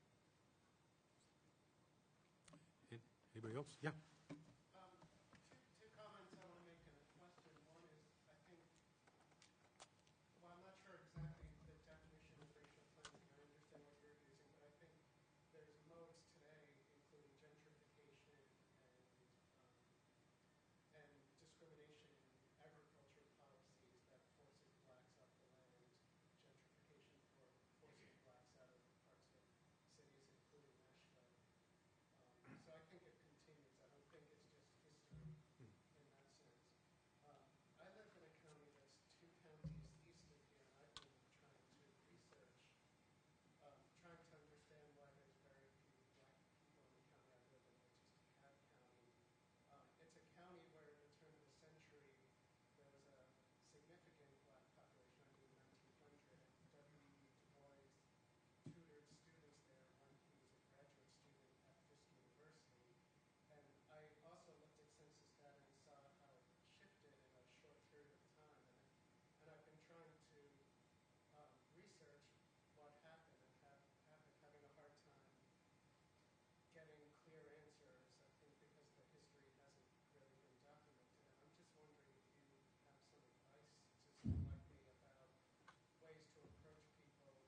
Anybody else? Yeah. Two comments I want to make and a question. One is, I think, well, I'm not sure exactly the definition of racial cleansing. I understand what you're using, but I think there's modes today, including gentrification and discrimination in agriculture policies that forces blacks off the land, gentrification forces blacks out of parts of cities, including Nashville. So I think it continues. I don't think it's just history in that sense. I live in a county that's 2 counties east of here, and I've been trying to research, trying to understand why there's very few black people in the county I live in, which is DeKalb County. It's a county where at the turn of the century there was a significant black population. I mean, 1900. W.E.B. Du Bois tutored students there when he was a graduate student at Fisk University. And I also looked at census data and saw how it shifted in a short period of time. And I've been trying to research what happened and having a hard time getting clear answers, I think because the history hasn't really been documented. And I'm just wondering if you have some advice to someone like me about ways to approach people that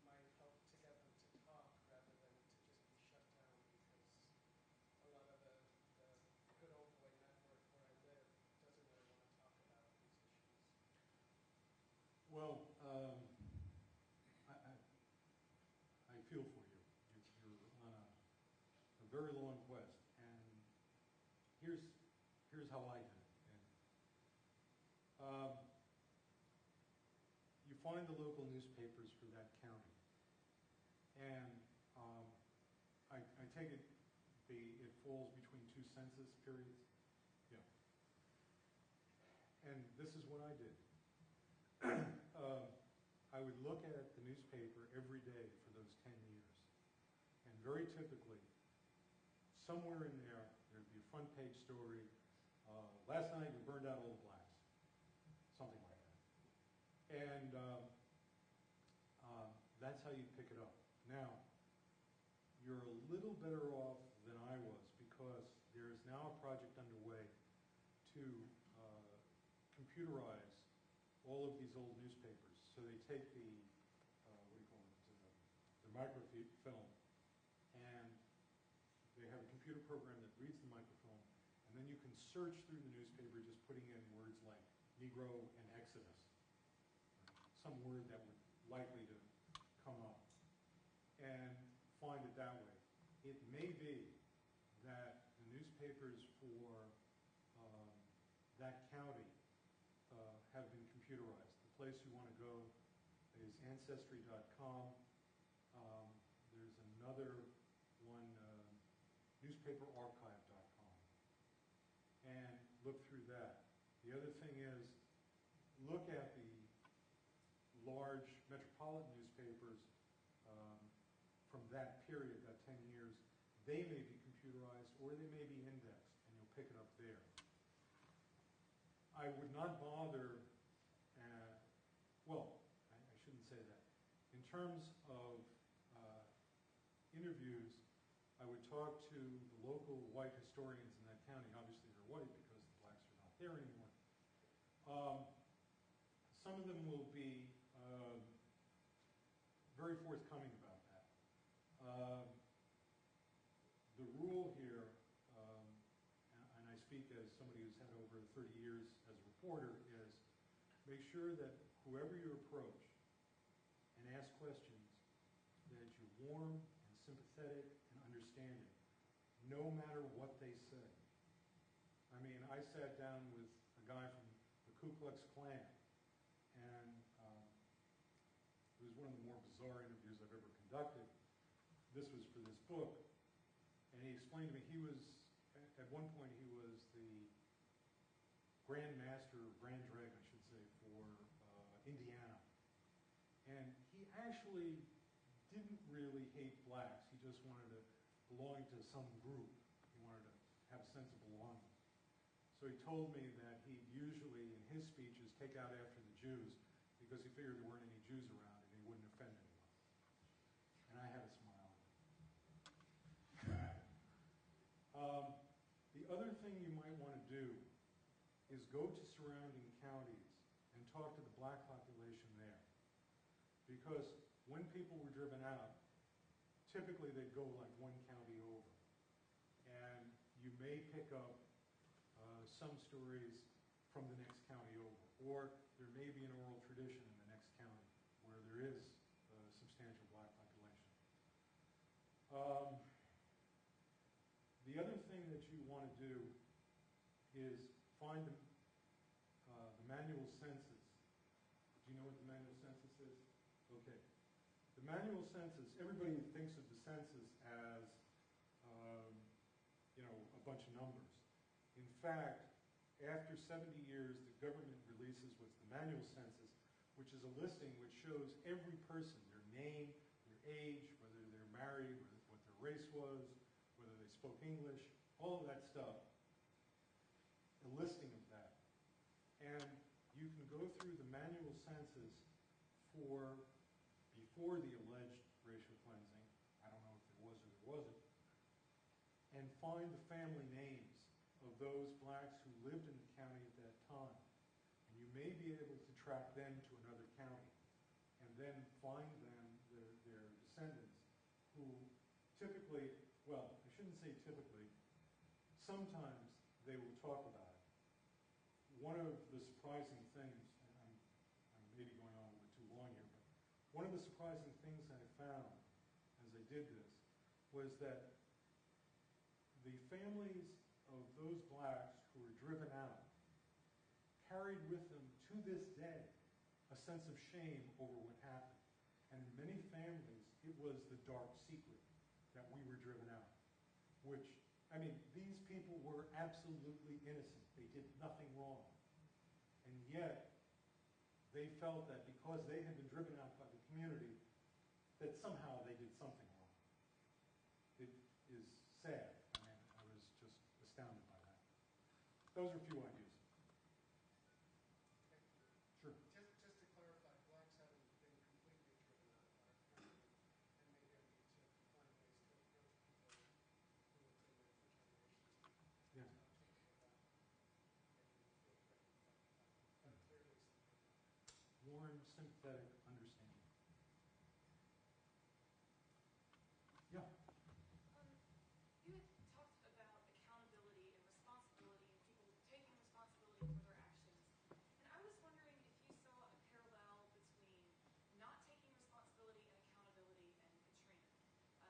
might help to get them to talk rather than to just be shut down, because a lot of the good old boy network where I live doesn't really want to talk about these issues. Well, I feel for you. You're on a very long quest, and here's how I did it. You find the local newspapers for that county, and take it it falls between two census periods? Yeah. And this is what I did. I would look at the newspaper every day for those 10 years. And very typically, somewhere in there, there'd be a front page story, last night we burned out all the blacks. Something like that. And that's how you pick it up. Now, you're a little better off than I was because there is now a project underway to computerize all of these old newspapers. So they take the, the microfilm, and they have a computer program that reads the microfilm, and then you can search through the newspaper just putting in words like Negro and Exodus, some word that would likely to come up, and find it that way. It may be that the newspapers for that county have been computerized. The place you want to go is Ancestry.com. There's another one, newspaperarchive.com. And look through that. The other thing is, look at the large metropolitan newspapers from that period, that 10 years. They may be computerized or they may be indexed, and you'll pick it up there. I would not bother, well, I shouldn't say that. In terms of interviews, I would talk to the local white historians in that county. Obviously they're white because the blacks are not there anymore. Some of them will be very forthcoming about that. The rule here, and I speak as somebody who's had over 30 years as a reporter, is make sure that whoever you approach and ask questions, that you're warm and sympathetic and understanding, no matter what they say. I mean, I sat down with a guy from the Ku Klux Klan, and it was one of the more bizarre interviews I've ever conducted. This was for this book, and he explained to me he was, at one point he was the Grand Master, or Grand Dragon, I should say, for Indiana. And he actually didn't really hate blacks. He just wanted to belong to some group. He wanted to have a sense of belonging. So he told me that he'd usually, in his speeches, take out after the Jews because he figured there weren't any Jews around and he wouldn't offend anyone. And I had a smile. The other thing you might want to do is go to surrounding counties and talk to the black population there. Because when people were driven out, typically they'd go like one county over. And you may pick up some stories from the next county over. Or there may be an oral tradition in the next county where there is a substantial black population. The other thing that you want to do is find the manual census. Do you know what the manual census is? Okay. The manual census, everybody thinks of the census as, a bunch of numbers. In fact, after 70 years, the government releases what's the manual census, which is a listing which shows every person, their name, their age, whether they're married, what their race was, whether they spoke English, all of that stuff. A listing of that. And you can go through the manual census for before the alleged racial cleansing, I don't know if there was or there wasn't, and find the family names of those blacks who lived in the county at that time. And you may be able to track them to another county and then find them, their descendants, who typically, well, I shouldn't say typically, sometimes they will talk about it. One of the surprising things, and I'm maybe going on a little bit too long here, but one of the surprising things I found as I did this was that the families of those blacks who were driven out carried with them to this day a sense of shame over what happened. And in many families, it was the dark secret that we were driven out. which, I mean, these people were absolutely innocent. They did nothing wrong. And yet, they felt that because they had been driven out by the community, that somehow they did something wrong. It is sad. I mean, I was just astounded by that. Those are a few ideas. Thank you. Sure. Just to clarify, blacks haven't been completely driven out of our community, and maybe I need to find ways to approach people who have been there for generations. Yeah. Not thinking about making them feel threatened, but clearly something. Warm, sympathetic understanding. Yeah. You had talked about accountability and responsibility and people taking responsibility for their actions. And I was wondering if you saw a parallel between not taking responsibility and accountability and Katrina.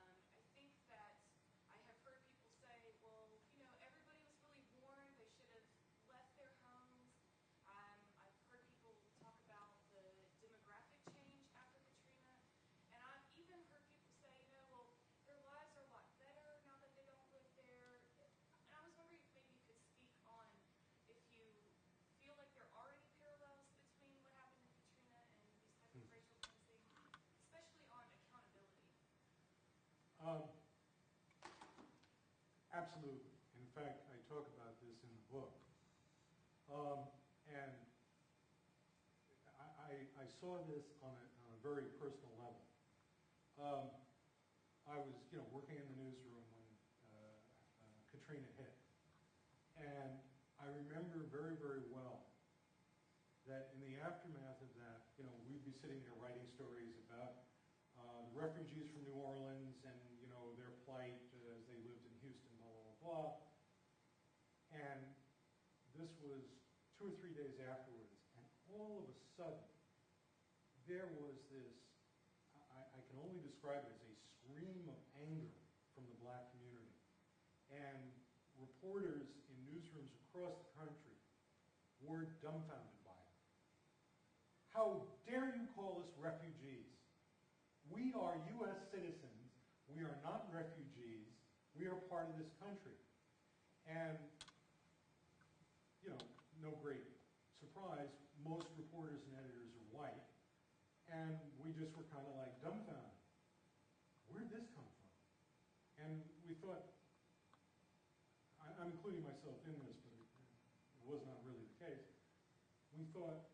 I think that I have heard people say, well, you know, everybody was really warned, they should have left their homes. I've heard people talk about the demographic change after Katrina. And I've even heard people say, you know, well, their lives are a lot better now that they don't live there. And I was wondering if maybe you could speak on if you feel like there are any parallels between what happened in Katrina and these types of racial cleansing, especially on accountability. Absolutely. In fact, I talk about this in the book. And I saw this on a very personal level. I was, working in the newsroom when Katrina hit. And I remember very, very well that in the aftermath of that, we'd be sitting there writing stories about the refugees from New Orleans and, their plight as they lived in Houston, blah, blah, blah, blah. And this was 2 or 3 days afterwards, and all of a sudden, there was this, I can only describe it as a scream of anger from the black community. And reporters in newsrooms across the country were dumbfounded by it. How dare you call us refugees? We are U.S. citizens. We are not refugees. We are part of this country. And, no great surprise, most reporters and editors are white. And we just were kind of like dumbfounded. Where'd this come from? And we thought, I'm including myself in this, but it was not really the case. We thought,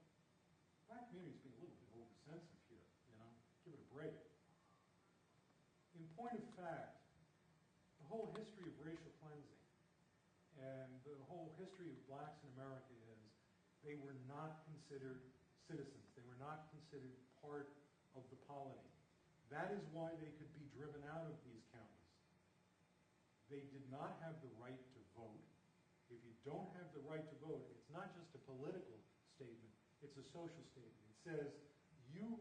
black community's being a little bit oversensitive here, give it a break. In point of fact, the whole history of racial cleansing and the whole history of blacks in America is they were not considered citizens. They were not considered part of the polity. That is why they could be driven out of these counties. They did not have the right to vote. If you don't have the right to vote, it's not just a political statement, it's a social statement. It says you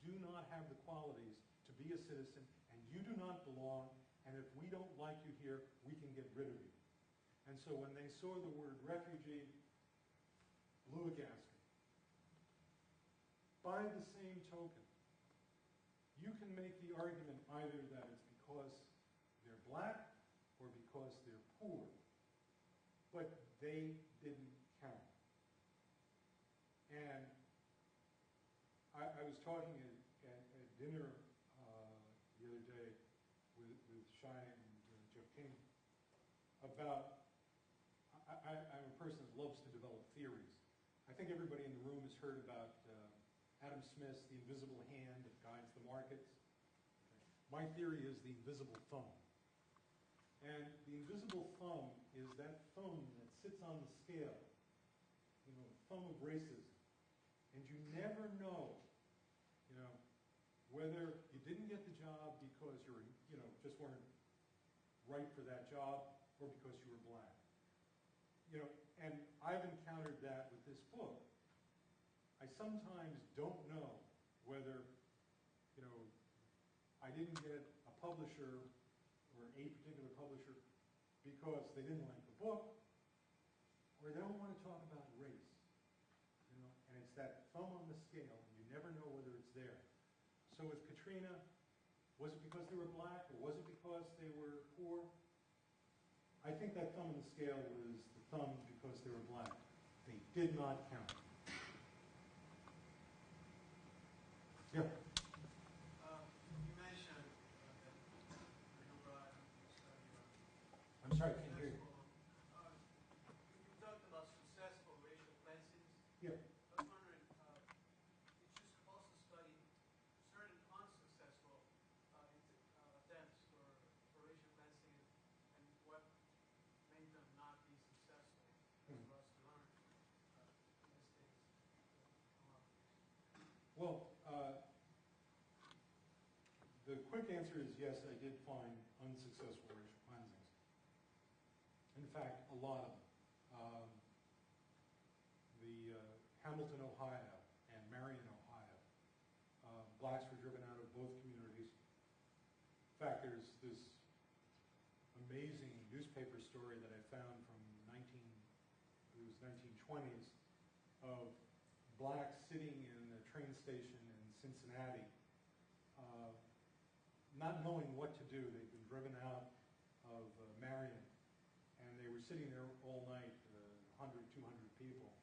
do not have the qualities to be a citizen and you do not belong, and if we don't like you here, we can get rid of you. And so when they saw the word refugee, blew a gasket. By the same token, you can make the argument either that it's because they're black or because they're poor, but they didn't count. And I was talking at dinner the other day with Shai and Jeff King about, I'm a person that loves to develop theories. I think everybody in the room has heard about Adam Smith's The Invisible Hand that guides the markets. My theory is the invisible thumb. And the invisible thumb is that thumb that sits on the scale, the thumb of racism. And you never know, whether you didn't get the job because you were, just weren't right for that job or because you were black. And I've encountered that with this book. I sometimes don't know whether, I didn't get a publisher or a particular publisher because they didn't like the book or they don't want to talk about race. And it's that thumb on the scale, and you never know whether it's there. So with Katrina, was it because they were black or was it because they were poor? I think that thumb in the scale was the thumb because they were black. They did not count. Yeah. You mentioned that you study I'm sorry, I can't hear you. you talked about successful racial cleansings. Yeah. I was wondering, did you also study certain unsuccessful attempts for racial cleansing and what made them not be successful for us to learn mistakes that come up? Well, the quick answer is yes, I did find unsuccessful racial cleansings. In fact, a lot of them. Hamilton, Ohio, and Marion, Ohio. Blacks were driven out of both communities. In fact, there's this amazing newspaper story that I found from 1920s of blacks sitting in a train station in Cincinnati, not knowing what to do. They'd been driven out of Marion, and they were sitting there all night, 100, 200 people,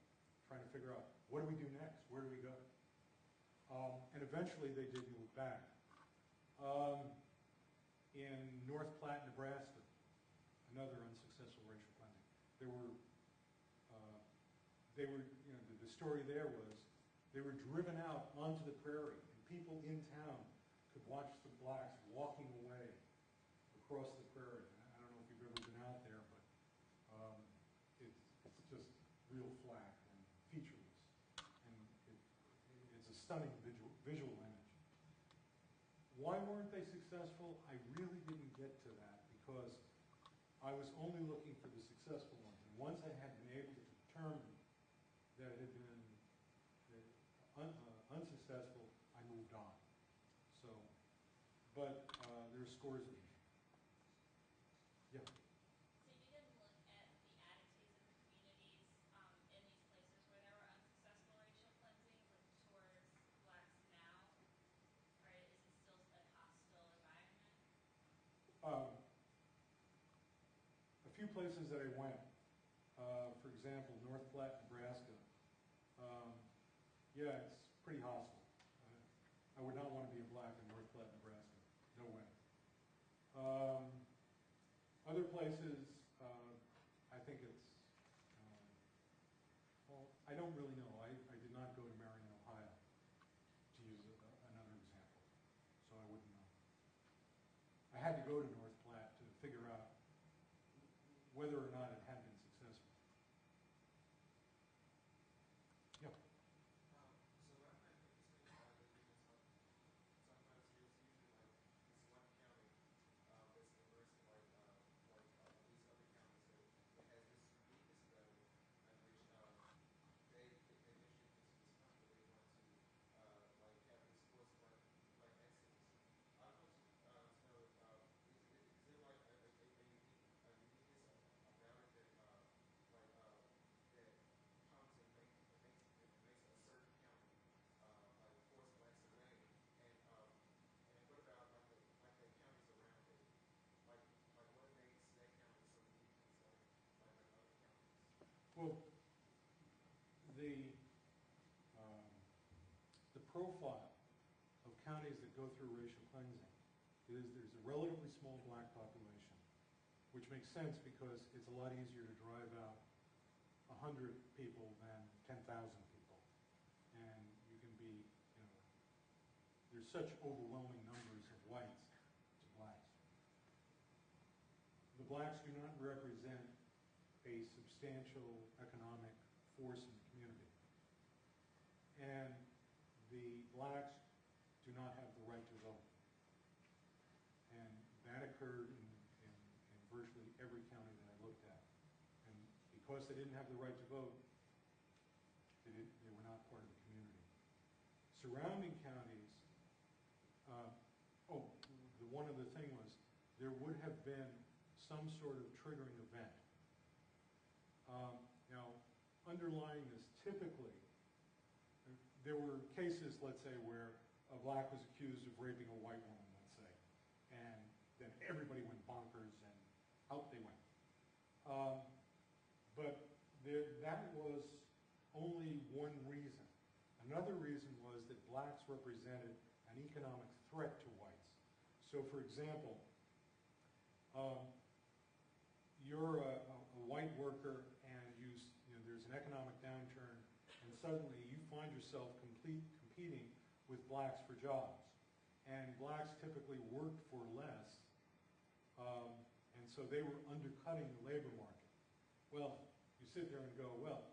trying to figure out, what do we do next? Where do we go? And eventually they did move back. In North Platte, Nebraska, another unsuccessful racial cleansing. The story there was they were driven out onto the prairie, and people in town could watch the blacks walking away across the prairie. I don't know if you've ever been out there, but it's just real flat and featureless, and it's a stunning visual image. Why weren't they successful? I really didn't get to that because I was only looking for the successful ones. And once I had been able to determine that it had been unsuccessful, I moved on. So, but there are scores of them. Yeah. So you didn't look at the attitudes of the communities in these places where there were unsuccessful racial cleansings, like towards blacks now? Or is it still a hostile environment? A few places that I went, for example, North Platte, Nebraska, yeah, it's pretty hostile. I would not want to be a black in North Platte, Nebraska. No way. Other places, I think it's, well, I don't really know. I did not go to Marion, Ohio, to use another example, so I wouldn't know. I had to go to North Platte to figure out whether or not it had been successful. Yeah. So I think it's sometimes there's usually like this one county that's diverse like these other counties that has this uniqueness about it in which they initially just this country they want to like have this sports like excellence. I want to know is there like a uniqueness about it that that comes and makes a certain county like force blacks away, and what about like the counties around it, like what makes that county so unique like other counties? Well, the profile of counties that go through racial cleansing is there's a relatively small black population, which makes sense because it's a lot easier to drive out 100 people than 10,000 people. And you can be, there's such overwhelming numbers of whites to blacks. The blacks do not represent a substantial economic force in the community. And the blacks do not have the right to vote. And that occurred in virtually every county that I looked at. And because they didn't have the right to vote, they were not part of the community. Surrounding counties, the one other thing was there would have been some sort of triggering event. Now, underlying this, typically, there were cases, let's say, where a black was accused of raping a white woman, let's say, and then everybody went bonkers and out they went. But that was only one reason. Another reason was that blacks represented an economic threat to whites. So, for example, you're a white worker and there's an economic downturn, and suddenly you find yourself competing with blacks for jobs. And blacks typically worked for less, and so they were undercutting the labor market. Well, you sit there and go, well,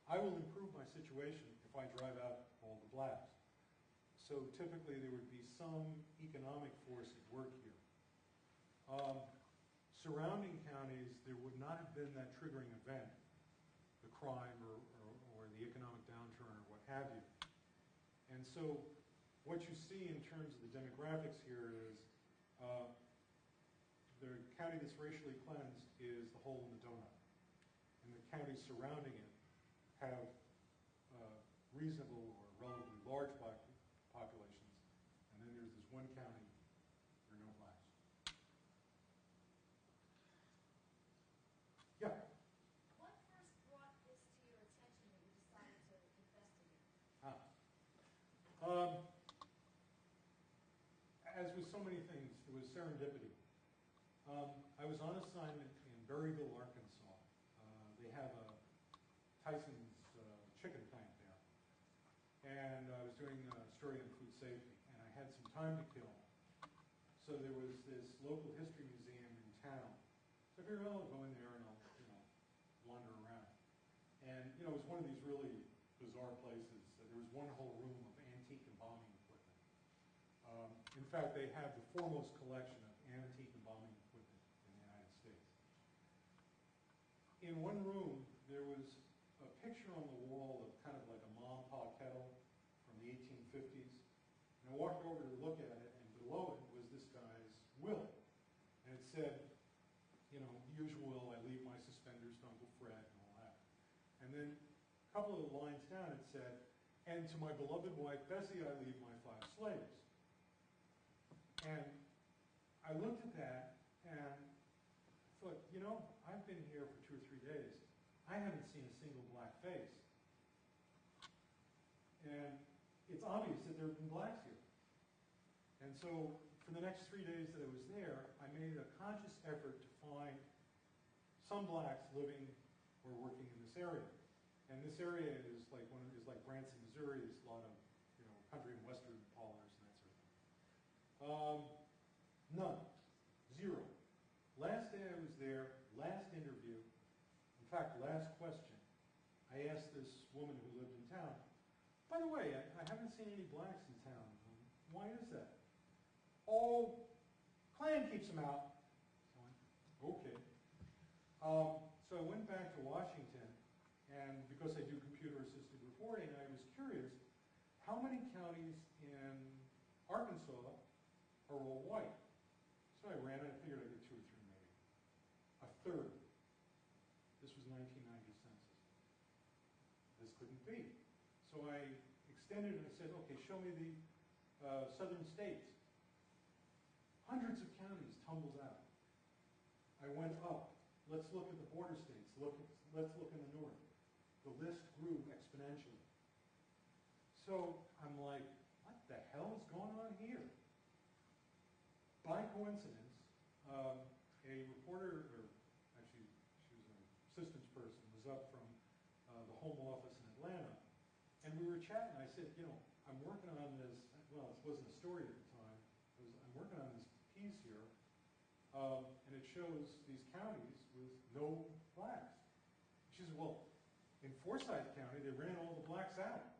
I will improve my situation if I drive out all the blacks. So typically there would be some economic force at work here. Surrounding counties, there would not have been that triggering event, the crime or the economic downturn or what have you. And so what you see in terms of the demographics here is the county that's racially cleansed is the hole in the donut. And the counties surrounding it have reasonable or relatively large populations. And then there's this one county, there are no blacks. Yeah? What first brought this to your attention that you decided to investigate? As with so many things, it was serendipity. I was on assignment in Berryville, Arkansas. They have a Tyson's chicken plant there. And I was doing a story on food safety, and I had some time to kill. So there was this local history museum in town. So I figured, well, I'll go in there and I'll, wander around. And, it was one of these really bizarre places. There was one whole room of antique embalming equipment. In fact, they have the foremost collection of antique embalming equipment in the United States. In one room, there was a picture on the wall of kind of like a mom pa kettle from the 1850s. And I walked over to look at it, and below it was this guy's will. And it said, usual, I leave my suspenders to Uncle Fred and all that. And then a couple of lines down it said, and to my beloved wife Bessie I leave my 5 slaves. And I looked at that and thought, I've been here for 2 or 3 days. I haven't seen a single black face. And it's obvious that there have been blacks here. And so for the next 3 days that I was there, I made a conscious effort to find some blacks living or working in this area. And this area is like Branson, Missouri. There's a lot of country and western parlors and that sort of thing. None. 0. Last day I was there, last interview, in fact, last question, I asked this woman who lived in town, by the way, I haven't seen any blacks in town. Why is that? Oh, Klan keeps them out. So I went, okay. So I went back to Washington, and because I do computer-assisted reporting, I was curious, how many counties in Arkansas are all white? So I ran it, I figured I'd get 2 or 3 maybe. A third. This was 1990 census. This couldn't be. So I extended and I said, okay, show me the southern states. Hundreds of counties tumbled out. I went up. Let's look at the border states. Let's look in the north. The list grew exponentially. So I'm like, what the hell is going on here? By coincidence, a reporter, or actually she was an assistance person, was up from the home office in Atlanta, and we were chatting. I said, I'm working on this, well, it wasn't a story at the time, I'm working on this piece here, and it shows these counties with no blacks. She said, well, in Forsyth County, they ran all the blacks out.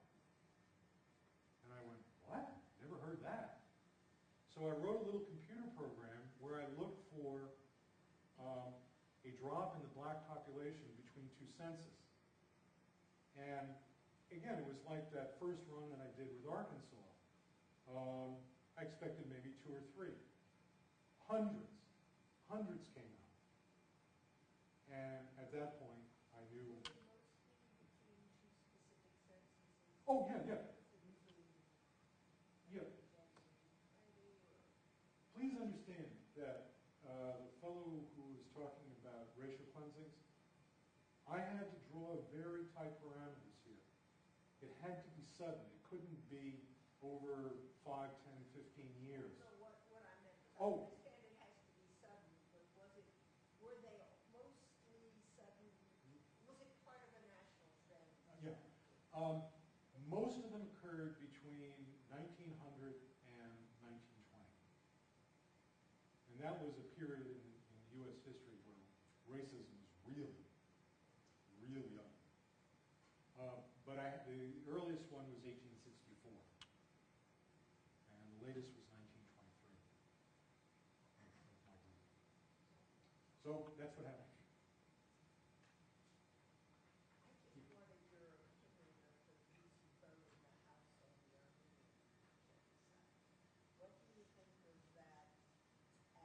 And I went, what? Never heard that. So I wrote a little computer program where I looked for a drop in the black population between 2 census. And again, it was like that first run that I did with Arkansas. I expected maybe 2 or 3. Hundreds came out. And at that point, I knew. Oh, yeah. Please understand that the fellow who was talking about racial cleansings, I had to draw very tight parameters here. It had to be sudden. It couldn't be over 5, 10, 15 years. So what I meant was, Oh. I understand it has to be sudden, but were they mostly sudden? Was it part of a national thing? Yeah. Most of them occurred between 1900 and 1920. And that was a period in U.S. history where racism was really, really ugly. But the earliest one was 1864. And the latest was 1923. So that's what happened. I just wanted your opinion of the views you vote in the House on the Armenian genocide. What do you think of that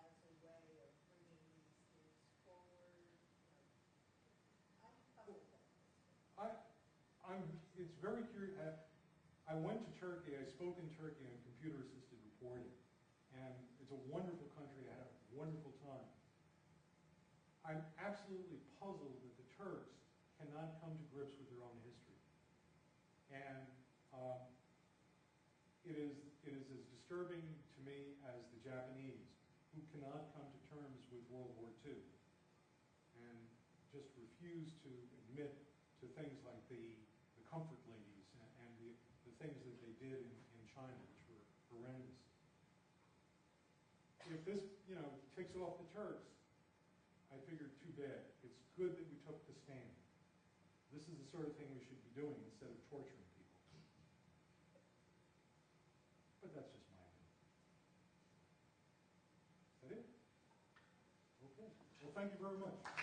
as a way of bringing these things forward? I'm puzzled at this. It's very curious. I went to Turkey. I spoke in Turkey on computer-assisted reporting. And it's a wonderful country. I had a wonderful time. I'm absolutely puzzled that the Turks cannot come to grips with their own history. And it is as disturbing to me as the Japanese, who cannot come to terms with World War II and just refuse to admit to things like the comfort ladies and the things that they did in China, which were horrendous. If this, ticks off the Turks, I figured too bad. It's good that we took the stand. This is the sort of thing we should be doing instead of torturing people. But that's just my opinion. Is that it? Okay. Well, thank you very much.